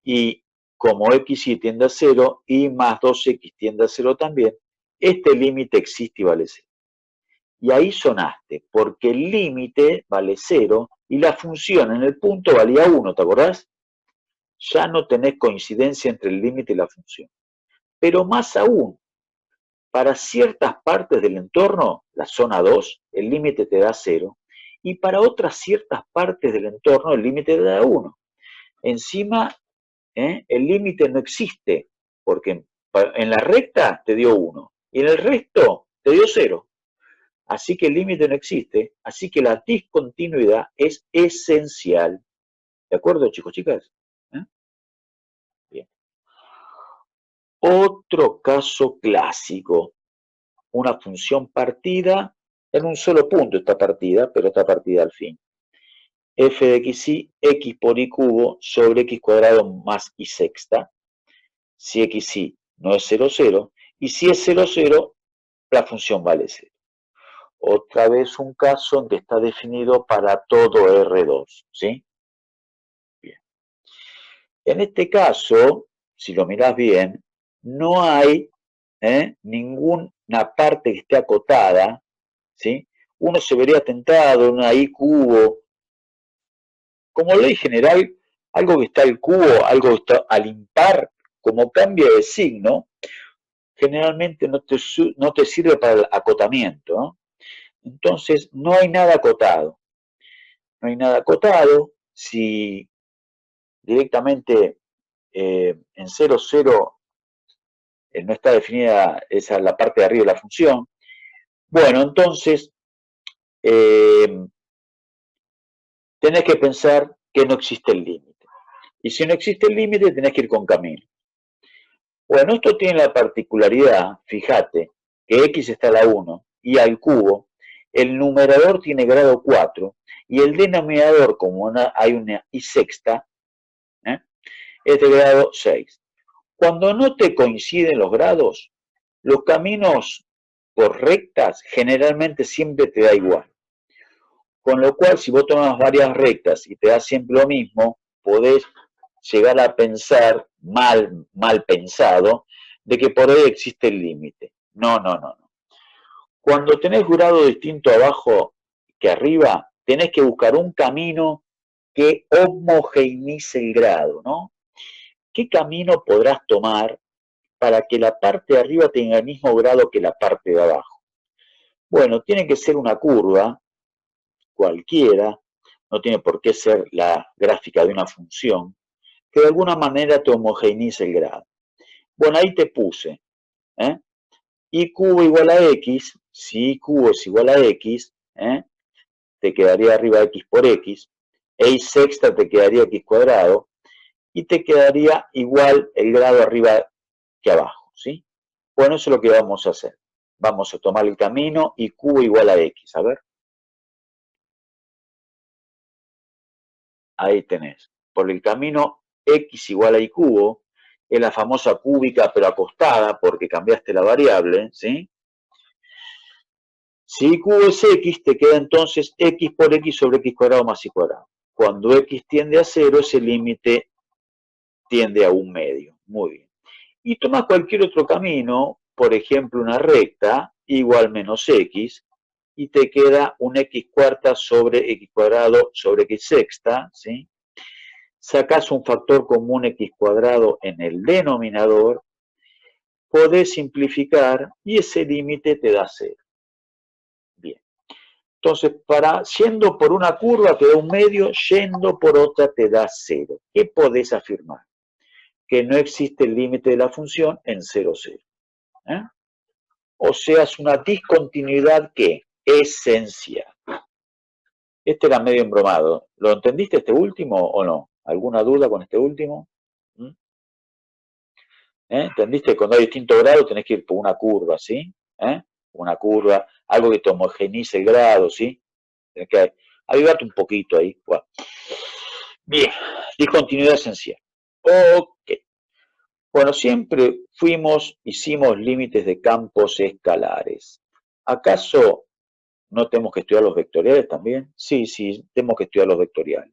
Y como xy tiende a 0, y más 2x tiende a 0 también, este límite existe y vale 0. Y ahí sonaste, porque el límite vale 0 y la función en el punto valía 1, ¿te acordás? Ya no tenés coincidencia entre el límite y la función. Pero más aún, para ciertas partes del entorno, la zona 2, el límite te da 0, y para otras ciertas partes del entorno, el límite te da 1. Encima, el límite no existe, porque en la recta te dio 1, y en el resto te dio 0. Así que el límite no existe, así que la discontinuidad es esencial. ¿De acuerdo, chicos, chicas? Bien. Otro caso clásico, una función partida, en un solo punto está partida, pero está partida al fin. F de xy, x por y cubo sobre x cuadrado más y sexta. Si xy no es 0, 0, y si es 0, 0, la función vale 0. Otra vez un caso en que está definido para todo R2, ¿sí? Bien. En este caso, si lo mirás bien, no hay ninguna parte que esté acotada, ¿sí? Uno se vería tentado en una I cubo. Como ley general, algo que está al cubo, algo que está al impar, como cambia de signo, generalmente no te sirve para el acotamiento, ¿no? Entonces, no hay nada acotado. No hay nada acotado. Si directamente en 0, 0 no está definida esa la parte de arriba de la función, bueno, entonces tenés que pensar que no existe el límite. Y si no existe el límite, tenés que ir con camino. Bueno, esto tiene la particularidad, fíjate, que x está a la 1 y al cubo, el numerador tiene grado 4 y el denominador, como hay una y sexta, es de grado 6. Cuando no te coinciden los grados, los caminos por rectas generalmente siempre te da igual. Con lo cual, si vos tomas varias rectas y te da siempre lo mismo, podés llegar a pensar, mal pensado, de que por ahí existe el límite. No, no, no, no. Cuando tenés grado distinto abajo que arriba, tenés que buscar un camino que homogeneice el grado, ¿no? ¿Qué camino podrás tomar para que la parte de arriba tenga el mismo grado que la parte de abajo? Bueno, tiene que ser una curva cualquiera, no tiene por qué ser la gráfica de una función, que de alguna manera te homogeneice el grado. Bueno, ahí te puse, y cubo igual a x, si y cubo es igual a x, te quedaría arriba x por x, e y sexta te quedaría x cuadrado, y te quedaría igual el grado arriba que abajo, ¿sí? Bueno, eso es lo que vamos a hacer. Vamos a tomar el camino y cubo igual a x, a ver. Ahí tenés. Por el camino x igual a y cubo, es la famosa cúbica pero acostada porque cambiaste la variable, ¿sí? Si y cubo es x, te queda entonces x por x sobre x cuadrado más y cuadrado. Cuando x tiende a 0, ese límite tiende a 1/2. Muy bien. Y tomas cualquier otro camino, por ejemplo una recta, igual menos x, y te queda un x cuarta sobre x cuadrado sobre x sexta, ¿sí? Sacás un factor común x cuadrado en el denominador, podés simplificar y ese límite te da 0. Bien. Entonces, yendo por una curva te da 1/2, yendo por otra te da 0. ¿Qué podés afirmar? Que no existe el límite de la función en 0, 0. O sea, es una discontinuidad que esencial. Este era medio embromado. ¿Lo entendiste este último o no? ¿Alguna duda con este último? ¿Entendiste que cuando hay distinto grado tenés que ir por una curva, ¿sí? Una curva, algo que te homogeneice el grado, ¿sí? Tenés que avivarte un poquito ahí. Bueno. Bien, discontinuidad esencial. Ok. Bueno, siempre hicimos límites de campos escalares. ¿Acaso ¿No tenemos que estudiar los vectoriales también? Sí, sí, tenemos que estudiar los vectoriales.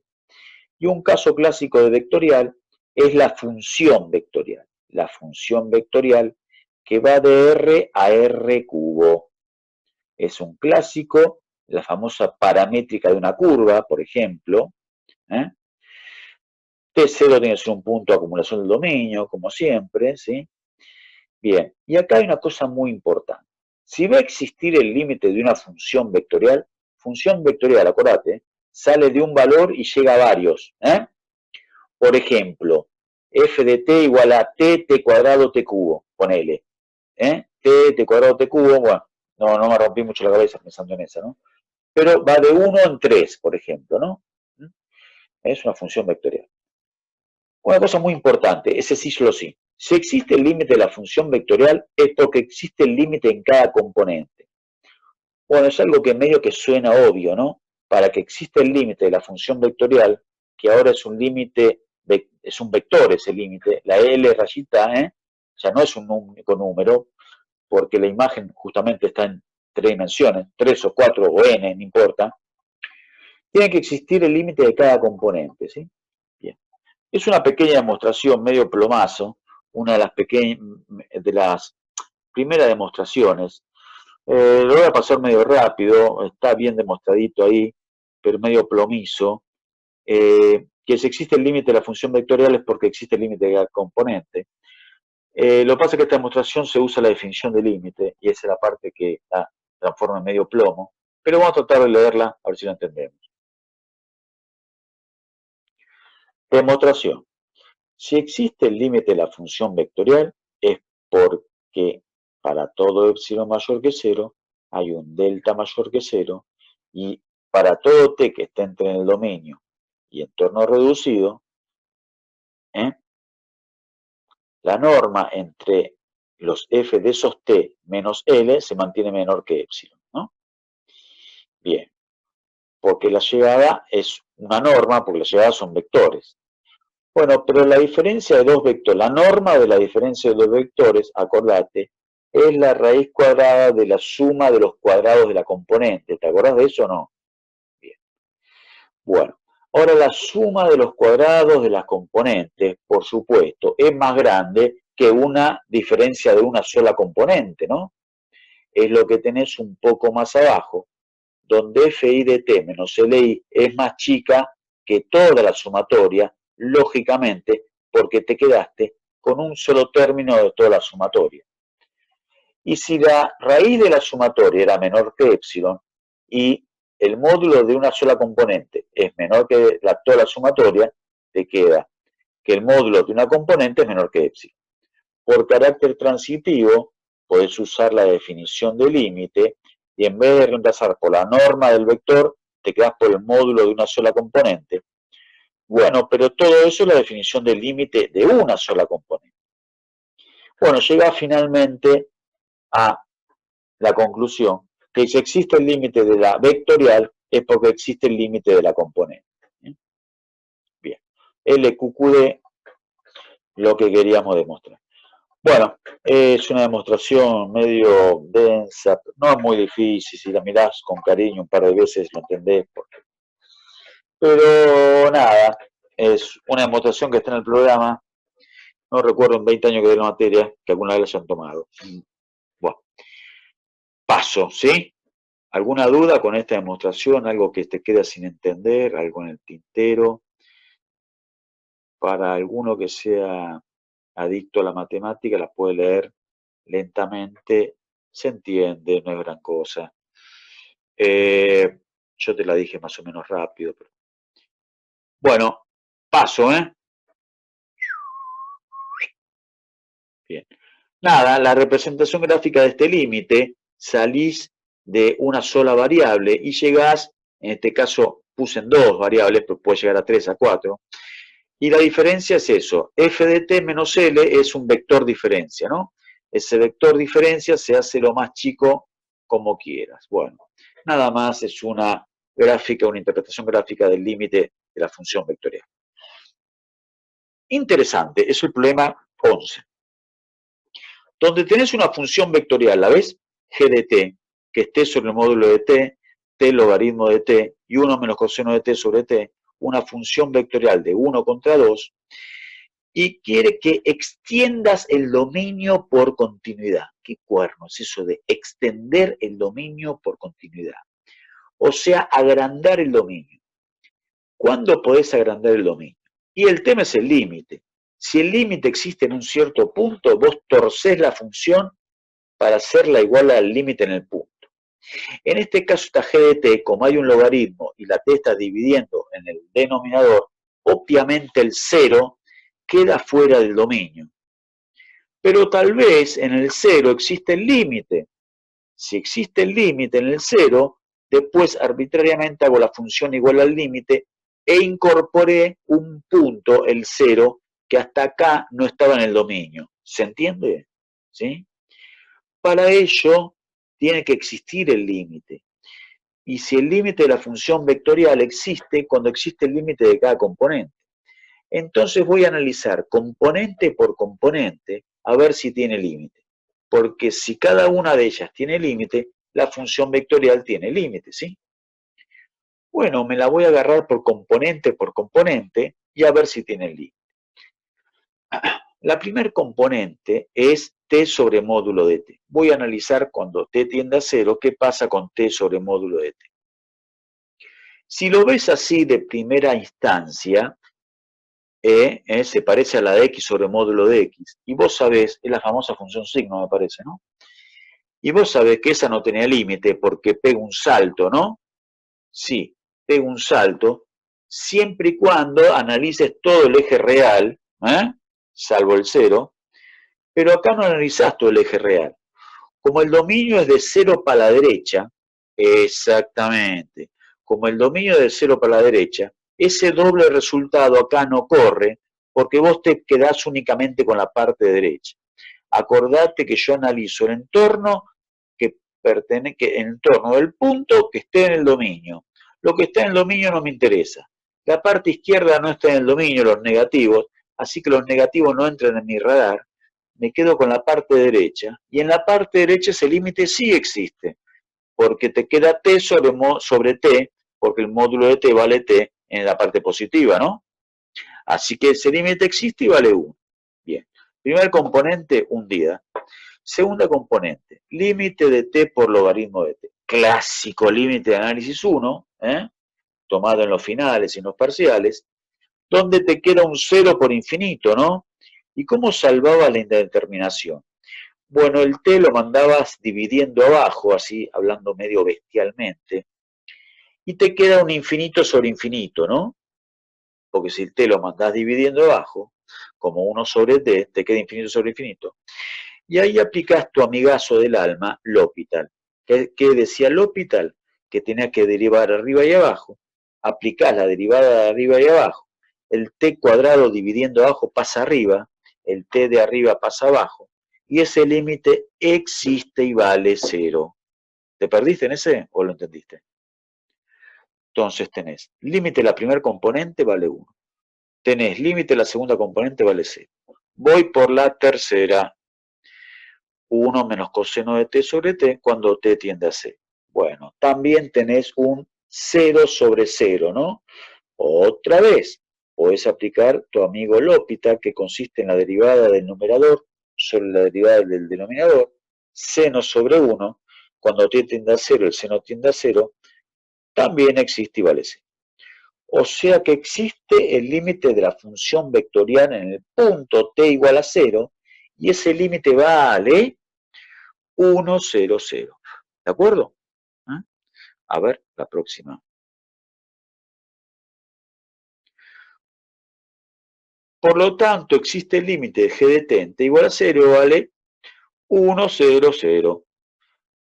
Y un caso clásico de vectorial es la función vectorial. La función vectorial que va de R a R cubo. Es un clásico, la famosa paramétrica de una curva, por ejemplo. T0 tiene que ser un punto de acumulación del dominio, como siempre, ¿sí? Bien, y acá hay una cosa muy importante. Si va a existir el límite de una función vectorial, acordate, sale de un valor y llega a varios. Por ejemplo, f de t igual a t cuadrado t cubo, ponele. T cuadrado t cubo, bueno, no me rompí mucho la cabeza pensando en esa, ¿no? Pero va de 1 en 3, por ejemplo, ¿no? Es una función vectorial. Una cosa muy importante, ese sí solo sí. Si existe el límite de la función vectorial, es porque existe el límite en cada componente. Bueno, es algo que medio que suena obvio, ¿no? Para que exista el límite de la función vectorial, que ahora es un límite, es un vector ese límite, la L rayita, ya no es un único número, porque la imagen justamente está en 3 dimensiones, 3 o 4 o n, no importa. Tiene que existir el límite de cada componente, ¿sí? Bien. Es una pequeña demostración, medio plomazo, una de las primeras demostraciones. Lo voy a pasar medio rápido, está bien demostradito ahí, pero medio plomizo. Que si existe el límite de la función vectorial es porque existe el límite de cada componente. Lo que pasa es que esta demostración se usa la definición de límite, y esa es la parte que la transforma en medio plomo, pero vamos a tratar de leerla a ver si lo entendemos. Demostración. Si existe el límite de la función vectorial es porque para todo epsilon mayor que 0 hay un delta mayor que 0 y para todo t que esté entre el dominio y entorno reducido, la norma entre los f de esos t menos L se mantiene menor que epsilon, ¿no? Bien, porque la llegada es una norma, porque las llegadas son vectores. Bueno, pero la diferencia de dos vectores, la norma de la diferencia de dos vectores, acordate, es la raíz cuadrada de la suma de los cuadrados de la componente. ¿Te acordás de eso o no? Bien. Bueno, ahora la suma de los cuadrados de las componentes, por supuesto, es más grande que una diferencia de una sola componente, ¿no? Es lo que tenés un poco más abajo, donde fi de t menos li es más chica que toda la sumatoria, lógicamente, porque te quedaste con un solo término de toda la sumatoria. Y si la raíz de la sumatoria era menor que epsilon y el módulo de una sola componente es menor que toda la sumatoria, te queda que el módulo de una componente es menor que epsilon. Por carácter transitivo, podés usar la definición de límite y en vez de reemplazar por la norma del vector, te quedás por el módulo de una sola componente. Bueno, pero todo eso es la definición del límite de una sola componente. Bueno, llega finalmente a la conclusión que si existe el límite de la vectorial es porque existe el límite de la componente. Bien, LQQD, lo que queríamos demostrar. Bueno, es una demostración medio densa, no es muy difícil, si la mirás con cariño un par de veces lo entendés. Pero nada, es una demostración que está en el programa, no recuerdo en 20 años que de la materia, que alguna vez la hayan tomado. Bueno, paso, ¿sí? ¿Alguna duda con esta demostración? ¿Algo que te queda sin entender? ¿Algo en el tintero? Para alguno que sea adicto a la matemática, la puede leer lentamente, se entiende, no es gran cosa. Yo te la dije más o menos rápido. Pero... Bueno, paso, ¿eh? Bien. Nada, la representación gráfica de este límite, salís de una sola variable y llegás, en este caso puse en dos variables, pero puede llegar a 3, a 4. Y la diferencia es eso, f de t menos l es un vector diferencia, ¿no? Ese vector diferencia se hace lo más chico como quieras. Bueno, nada más es una gráfica, una interpretación gráfica del límite de la función vectorial. Interesante, es el problema 11. Donde tenés una función vectorial, ¿la ves? G de t, que esté sobre el módulo de t, t logaritmo de t y 1 menos coseno de t sobre t, una función vectorial de 1 contra 2, y quiere que extiendas el dominio por continuidad. ¿Qué cuerno es eso de extender el dominio por continuidad? O sea, agrandar el dominio. ¿Cuándo podés agrandar el dominio? Y el tema es el límite. Si el límite existe en un cierto punto, vos torcés la función para hacerla igual al límite en el punto. En este caso esta g de t, como hay un logaritmo y la t está dividiendo en el denominador, obviamente el 0 queda fuera del dominio. Pero tal vez en el 0 existe el límite. Si existe el límite en el 0, después arbitrariamente hago la función igual al límite e incorporé un punto, el 0, que hasta acá no estaba en el dominio. ¿Se entiende? ¿Sí? Para ello tiene que existir el límite. Y si el límite de la función vectorial existe, cuando existe el límite de cada componente. Entonces voy a analizar componente por componente a ver si tiene límite. Porque si cada una de ellas tiene límite, la función vectorial tiene límite, ¿sí? Bueno, me la voy a agarrar por componente y a ver si tiene límite. La primer componente es t sobre módulo de t. Voy a analizar cuando t tiende a 0, qué pasa con t sobre módulo de t. Si lo ves así de primera instancia, se parece a la de x sobre módulo de x. Y vos sabés, es la famosa función signo, me parece, ¿no? Y vos sabés que esa no tenía límite porque pega un salto, ¿no? Sí, pega un salto, siempre y cuando analices todo el eje real, salvo el 0, pero acá no analizás todo el eje real. Como el dominio es de 0 para la derecha, exactamente, como el dominio es de 0 para la derecha, ese doble resultado acá no corre porque vos te quedás únicamente con la parte derecha. Acordate que yo analizo el entorno el entorno del punto que esté en el dominio. Lo que está en el dominio no me interesa. La parte izquierda no está en el dominio, los negativos, así que los negativos no entran en mi radar. Me quedo con la parte derecha, y en la parte derecha ese límite sí existe, porque te queda t sobre t, porque el módulo de t vale t en la parte positiva, ¿no? Así que ese límite existe y vale 1. Bien, primer componente, un día. Segunda componente, límite de t por logaritmo de t. Clásico límite de análisis 1, tomado en los finales y en los parciales, donde te queda un 0 por infinito, ¿no? ¿Y cómo salvaba la indeterminación? Bueno, el t lo mandabas dividiendo abajo, así, hablando medio bestialmente, y te queda un infinito sobre infinito, ¿no? Porque si el t lo mandás dividiendo abajo, como 1 sobre t, te queda infinito sobre infinito. Y ahí aplicás tu amigazo del alma, L'Hopital. ¿Qué decía L'Hopital? Que tenía que derivar arriba y abajo. Aplicás la derivada de arriba y abajo. El t cuadrado dividiendo abajo pasa arriba, el t de arriba pasa abajo, y ese límite existe y vale 0. ¿Te perdiste en ese o lo entendiste? Entonces tenés límite de la primera componente vale 1. Tenés límite de la segunda componente vale 0. Voy por la tercera. 1 menos coseno de t sobre t cuando t tiende a 0. Bueno, también tenés un 0 sobre 0, ¿no? Otra vez, podés aplicar tu amigo L'Hopital, que consiste en la derivada del numerador sobre la derivada del denominador, seno sobre 1, cuando t tiende a 0, el seno tiende a 0, también existe y vale 0. O sea que existe el límite de la función vectorial en el punto t igual a 0, y ese límite vale 1, 0, 0. ¿De acuerdo? A ver, la próxima. Por lo tanto, existe el límite de g de t en t igual a 0 vale 1, 0, 0.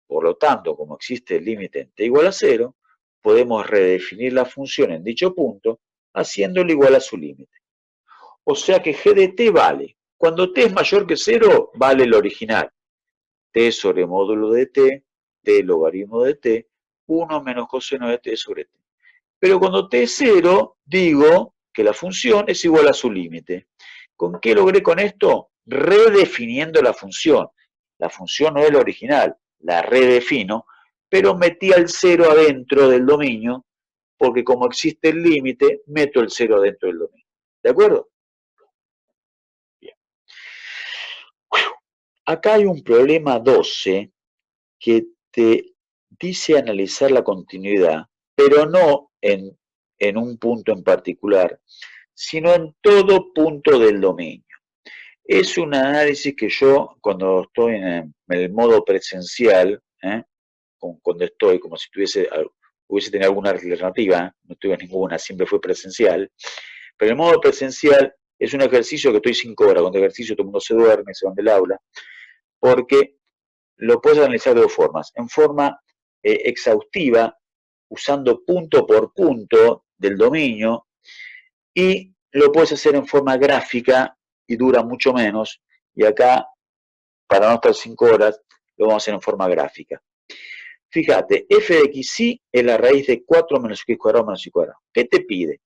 Por lo tanto, como existe el límite en t igual a 0, podemos redefinir la función en dicho punto haciéndolo igual a su límite. O sea que g de t vale, cuando t es mayor que 0, vale el original. T sobre módulo de t, t logaritmo de t, 1 menos coseno de t sobre t. Pero cuando t es 0, digo que la función es igual a su límite. ¿Con qué logré con esto? Redefiniendo la función. La función no es la original, la redefino, pero metí el 0 adentro del dominio, porque como existe el límite, meto el 0 adentro del dominio. ¿De acuerdo? Bien. Acá hay un problema 12 que te dice analizar la continuidad, pero no en un punto en particular, sino en todo punto del dominio. Es un análisis que yo, cuando estoy en el modo presencial, cuando estoy como si hubiese tenido alguna alternativa, no tuve ninguna, siempre fue presencial, pero el modo presencial es un ejercicio que estoy 5 horas, con el ejercicio todo el mundo se duerme, se van del aula, porque lo puedes analizar de dos formas, en forma exhaustiva, usando punto por punto del dominio, y lo puedes hacer en forma gráfica y dura mucho menos, y acá, para no estar 5 horas, lo vamos a hacer en forma gráfica. Fíjate, f de xy es la raíz de 4 menos x cuadrado menos y cuadrado. ¿Qué te pide?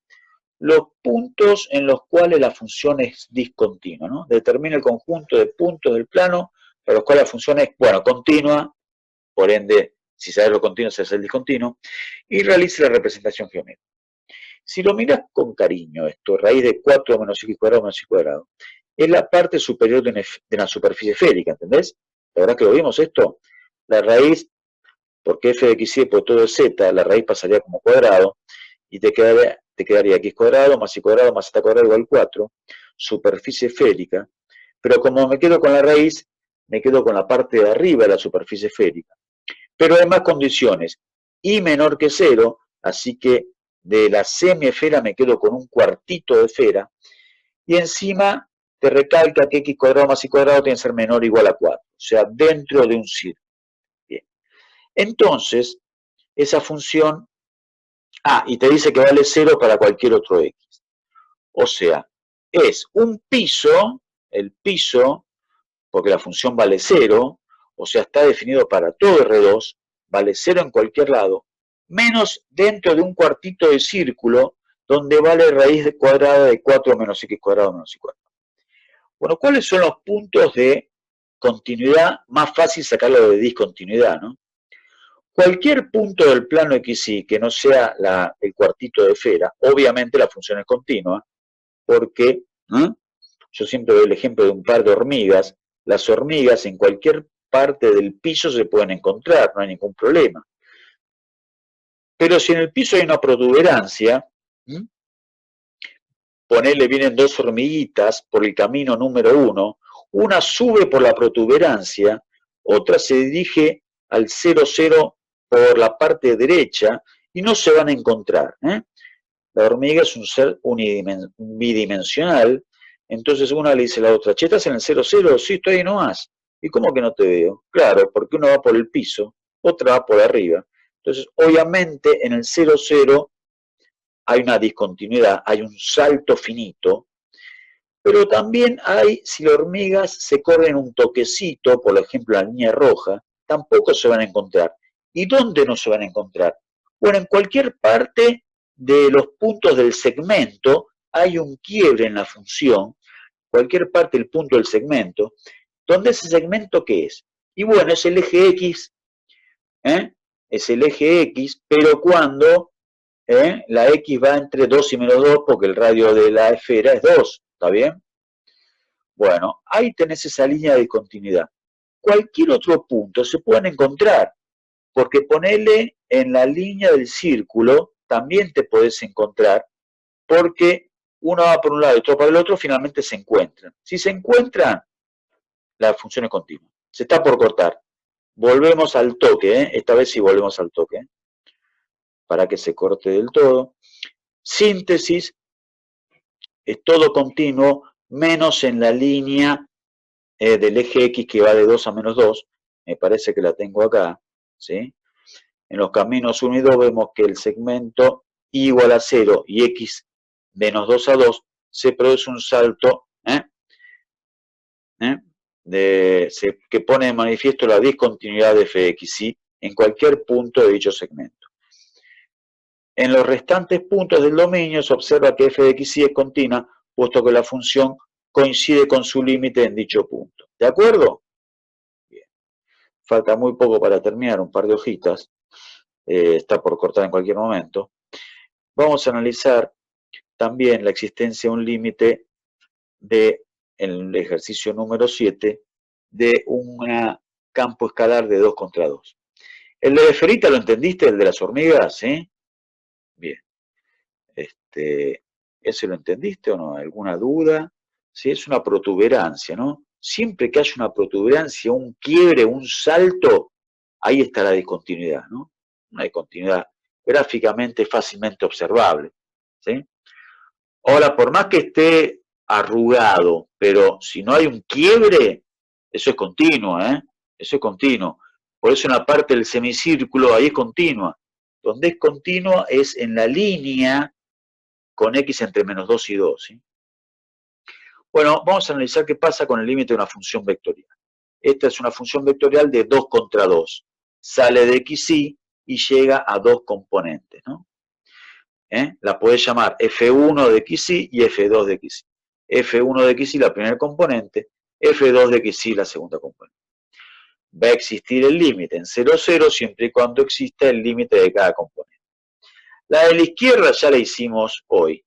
Los puntos en los cuales la función es discontinua, ¿no? Determina el conjunto de puntos del plano para los cuales la función es, bueno, continua, por ende, si sabes lo continuo, se hace el discontinuo, y realiza la representación geométrica. Si lo miras con cariño, esto, raíz de 4 menos x cuadrado menos y cuadrado, es la parte superior de una superficie esférica, ¿entendés? La verdad que lo vimos esto, la raíz, porque f de xy por todo es z, la raíz pasaría como cuadrado, y te quedaría x cuadrado más y cuadrado más z cuadrado igual 4, superficie esférica, pero como me quedo con la raíz, me quedo con la parte de arriba de la superficie esférica. Pero hay más condiciones, y menor que 0, así que de la semiesfera me quedo con un cuartito de esfera, y encima te recalca que x cuadrado más y cuadrado tiene que ser menor o igual a 4, o sea, dentro de un círculo. Bien. Entonces, esa función, y te dice que vale 0 para cualquier otro x. O sea, es un piso, el piso, porque la función vale 0, o sea, está definido para todo R2, vale 0 en cualquier lado, menos dentro de un cuartito de círculo, donde vale raíz cuadrada de 4 menos x cuadrado menos y cuadrado. Bueno, ¿cuáles son los puntos de continuidad? Más fácil sacarlo de discontinuidad, ¿no? Cualquier punto del plano XY que no sea el cuartito de esfera, obviamente la función es continua, porque yo siempre doy el ejemplo de un par de hormigas. Las hormigas en cualquier parte del piso se pueden encontrar, no hay ningún problema. Pero si en el piso hay una protuberancia, ponele, vienen dos hormiguitas por el camino número 1, una sube por la protuberancia, otra se dirige al 0, 0 por la parte derecha y no se van a encontrar. La hormiga es un ser bidimensional, entonces una le dice a la otra, che, ¿estás en el 0, 0? Sí, estoy ahí nomás. ¿Y cómo que no te veo? Claro, porque uno va por el piso, otra va por arriba. Entonces, obviamente, en el 0, 0 hay una discontinuidad, hay un salto finito, pero también hay, si las hormigas se corren un toquecito, por ejemplo, la línea roja, tampoco se van a encontrar. ¿Y dónde no se van a encontrar? Bueno, en cualquier parte de los puntos del segmento hay un quiebre en la función, cualquier parte del punto del segmento, ¿dónde ese segmento qué es? Y bueno, es el eje X, es el eje X, pero cuando la X va entre 2 y menos 2, porque el radio de la esfera es 2, ¿está bien? Bueno, ahí tenés esa línea de continuidad. Cualquier otro punto se pueden encontrar, porque ponele en la línea del círculo, también te podés encontrar, porque uno va por un lado y otro para el otro, finalmente se encuentran. Si se encuentran, la función es continua. Se está por cortar. Volvemos al toque, esta vez sí volvemos al toque, para que se corte del todo. Síntesis, es todo continuo, menos en la línea del eje X que va de 2 a menos 2, me parece que la tengo acá, ¿sí? En los caminos 1 y 2 vemos que el segmento y igual a 0 y X menos 2 a 2, se produce un salto que pone de manifiesto la discontinuidad de f de xy en cualquier punto de dicho segmento. En los restantes puntos del dominio se observa que f de xy es continua, puesto que la función coincide con su límite en dicho punto. ¿De acuerdo? Bien. falta muy poco para terminar, un par de hojitas, está por cortar en cualquier momento. Vamos a analizar también la existencia de un límite de, en el ejercicio número 7, de un campo escalar de 2 contra 2. El de esferita lo entendiste, el de las hormigas, ¿sí? Bien. ¿Ese lo entendiste o no? ¿Alguna duda? Sí, es una protuberancia, ¿no? Siempre que haya una protuberancia, un quiebre, un salto, ahí está la discontinuidad, ¿no? Una discontinuidad gráficamente fácilmente observable, ¿sí? Ahora, por más que esté arrugado, pero si no hay un quiebre, eso es continuo, ¿eh? Eso es continuo. Por eso una parte del semicírculo ahí es continua. Donde es continua es en la línea con x entre menos 2 y 2, ¿sí? Bueno, vamos a analizar qué pasa con el límite de una función vectorial. Esta es una función vectorial de 2 contra 2. Sale de xy y llega a dos componentes, ¿no? La podés llamar f1 de xy y f2 de xy. f1 de xy la primera componente, f2 de xy la segunda componente. Va a existir el límite en 0, 0 siempre y cuando exista el límite de cada componente. La de la izquierda ya la hicimos hoy.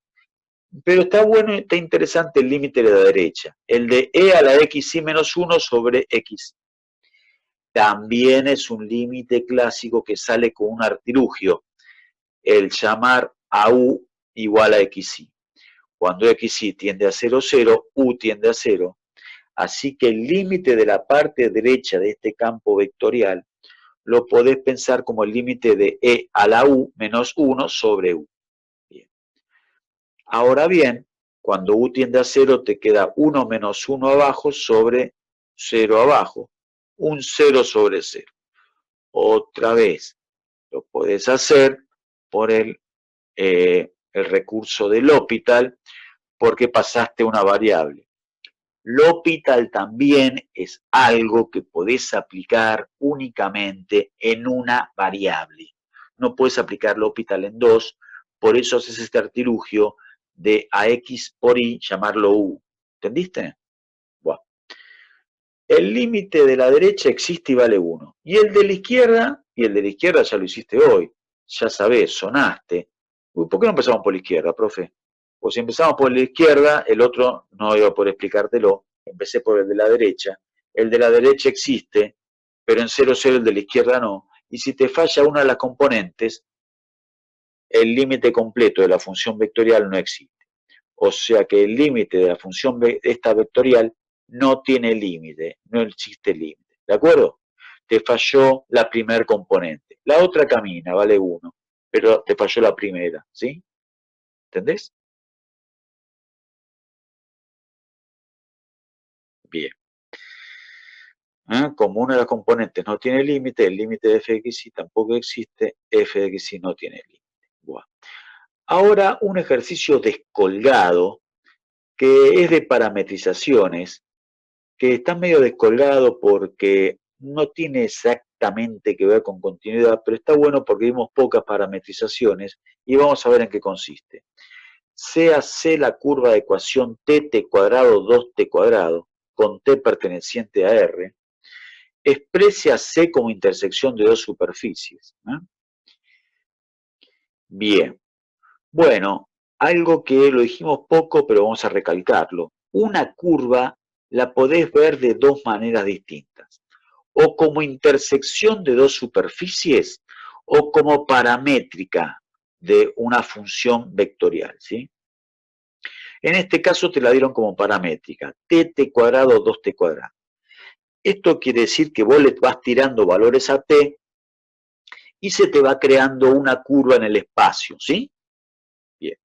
Pero está bueno, está interesante el límite de la derecha, el de e a la xy menos 1 sobre x. También es un límite clásico que sale con un artilugio, el llamar a u igual a xy. Cuando xy tiende a 0, 0, u tiende a 0. Así que el límite de la parte derecha de este campo vectorial lo podés pensar como el límite de e a la u menos 1 sobre u. Bien. Ahora bien, cuando u tiende a 0 te queda 1 menos 1 abajo sobre 0 abajo. Un 0 sobre 0. Otra vez, lo podés hacer por el recurso del L'Hopital porque pasaste una variable. L'Hopital también es algo que podés aplicar únicamente en una variable. No puedes aplicar L'Hopital en dos, por eso haces este artilugio de a x por y llamarlo u. ¿Entendiste? Bueno. El límite de la derecha existe y vale 1. Y el de la izquierda ya lo hiciste hoy. Ya sabés, sonaste. Uy, ¿por qué no empezamos por la izquierda, profe? Pues si empezamos por la izquierda, el otro no iba a poder explicártelo. Empecé por el de la derecha. El de la derecha existe, pero en 0, 0 el de la izquierda no. Y si te falla una de las componentes, el límite completo de la función vectorial no existe. O sea que el límite de la función esta vectorial no tiene límite, no existe límite. ¿De acuerdo? Te falló la primer componente. La otra camina, vale 1, pero te falló la primera, ¿sí? ¿Entendés? Bien. Como una de las componentes no tiene límite, el límite de f de xy tampoco existe, f de xy no tiene límite. Bueno. Ahora un ejercicio descolgado que es de parametrizaciones, que está medio descolgado porque no tiene exactamente que ver con continuidad, pero está bueno porque vimos pocas parametrizaciones y vamos a ver en qué consiste. Sea C la curva de ecuación t cuadrado 2t cuadrado, con t perteneciente a R, exprese a C como intersección de dos superficies. Bien. Bueno, algo que lo dijimos poco, pero vamos a recalcarlo. Una curva la podés ver de dos maneras distintas. O como intersección de dos superficies, o como paramétrica de una función vectorial, ¿sí? En este caso te la dieron como paramétrica, t cuadrado 2t cuadrado. Esto quiere decir que vos le vas tirando valores a t y se te va creando una curva en el espacio, ¿sí? Bien.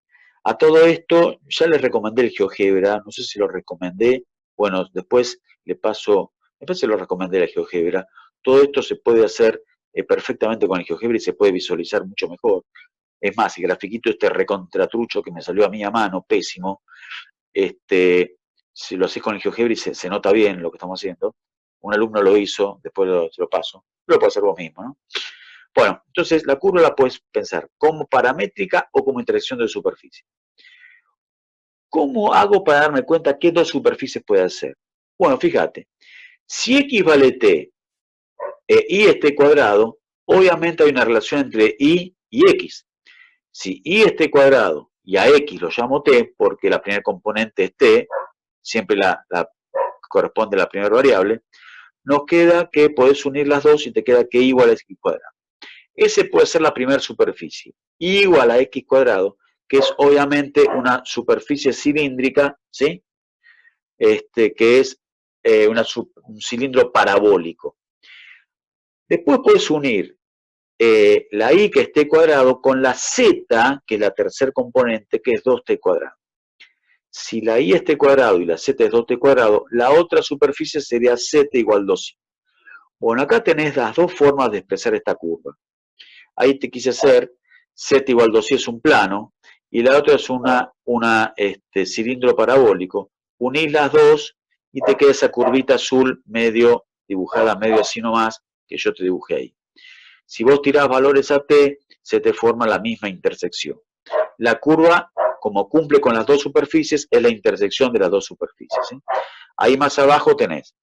A todo esto ya les recomendé el GeoGebra, no sé si lo recomendé, bueno, después se lo recomendé el GeoGebra. Todo esto se puede hacer perfectamente con el GeoGebra y se puede visualizar mucho mejor. Es más, el grafiquito este recontratrucho que me salió a mí a mano, pésimo, si lo haces con el GeoGebra y se nota bien lo que estamos haciendo. Un alumno lo hizo, después se lo paso. Lo puedes hacer vos mismo, ¿no? Bueno, entonces la curva la puedes pensar como paramétrica o como intersección de superficie. ¿Cómo hago para darme cuenta qué dos superficies puede hacer? Bueno, fíjate, si x vale t y es t cuadrado, obviamente hay una relación entre y x. Si y es t cuadrado y a x lo llamo t, porque la primera componente es t, siempre la corresponde a la primera variable, nos queda que podés unir las dos y te queda que y igual a x cuadrado. Ese puede ser la primera superficie. Y igual a x cuadrado, que es obviamente una superficie cilíndrica, ¿sí? Que es un cilindro parabólico. Después puedes unir la y, que es t cuadrado, con la z, que es la tercer componente, que es 2t cuadrado. Si la y es t cuadrado y la z es 2t cuadrado, la otra superficie sería z igual 2i. Bueno, acá tenés las dos formas de expresar esta curva. Ahí te quise hacer z igual 2i es un plano, y la otra es cilindro parabólico. Unís las dos y te queda esa curvita azul medio dibujada, medio así nomás, que yo te dibujé ahí. Si vos tirás valores a t, se te forma la misma intersección. La curva, como cumple con las dos superficies, es la intersección de las dos superficies, ¿sí? Ahí más abajo tenés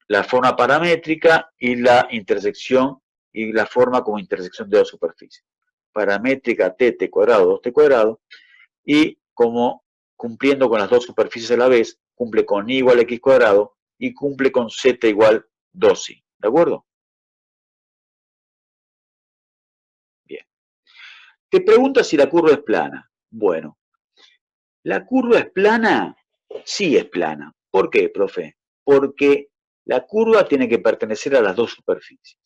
la forma paramétrica y la intersección y la forma como intersección de dos superficies. Paramétrica t cuadrado, 2t cuadrado, y como cumpliendo con las dos superficies a la vez, cumple con y igual a x cuadrado y cumple con z igual 2i. ¿De acuerdo? Bien. Te pregunta si la curva es plana. Bueno, ¿la curva es plana? Sí es plana. ¿Por qué, profe? Porque la curva tiene que pertenecer a las dos superficies.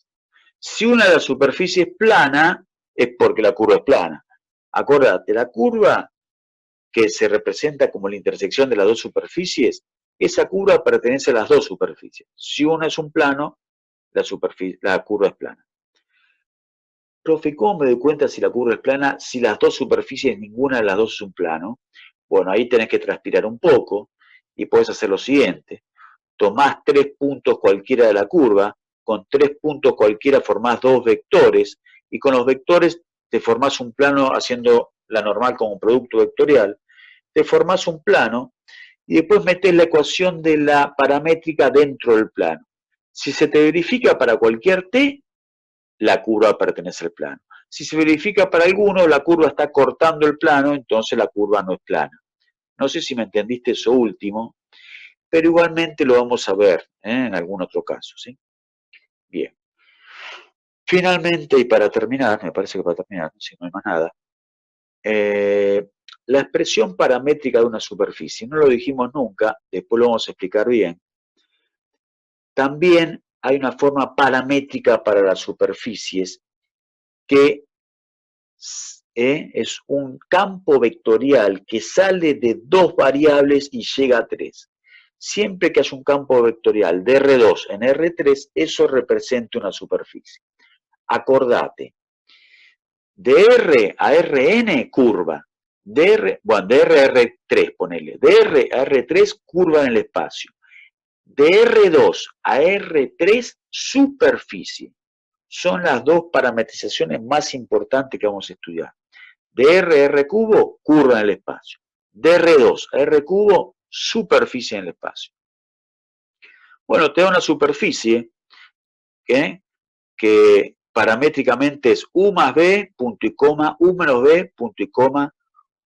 Si una de las superficies es plana, es porque la curva es plana. Acordate, la curva que se representa como la intersección de las dos superficies, esa curva pertenece a las dos superficies. Si una es un plano, la curva es plana. Profe, ¿cómo me doy cuenta si la curva es plana si las dos superficies, ninguna de las dos es un plano? Bueno, ahí tenés que transpirar un poco y podés hacer lo siguiente. Tomás 3 puntos cualquiera de la curva, con 3 puntos cualquiera formás dos vectores, y con los vectores te formás un plano haciendo la normal como producto vectorial, te formás un plano y después metés la ecuación de la paramétrica dentro del plano. Si se te verifica para cualquier t, la curva pertenece al plano. Si se verifica para alguno, la curva está cortando el plano, entonces la curva no es plana. No sé si me entendiste eso último, pero igualmente lo vamos a ver en algún otro caso, ¿sí? Bien. Finalmente, y para terminar, me parece que para terminar, si no hay más nada, la expresión paramétrica de una superficie, no lo dijimos nunca, después lo vamos a explicar bien. También hay una forma paramétrica para las superficies que es un campo vectorial que sale de dos variables y llega a tres. Siempre que haya un campo vectorial de R2 en R3, eso representa una superficie. Acordate, de R a Rn, curva. De R a R3, ponele. De R a R3, curva en el espacio. De R2 a R3, superficie. Son las dos parametrizaciones más importantes que vamos a estudiar. De R cubo, curva en el espacio. De R2 a R cubo, superficie en el espacio. Bueno, te da una superficie que paramétricamente es u más b, punto y coma, u menos b, punto y coma,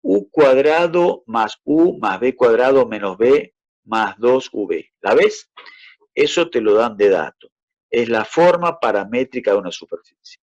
u cuadrado más u más b cuadrado menos b más 2ub. ¿La ves? Eso te lo dan de dato. Es la forma paramétrica de una superficie.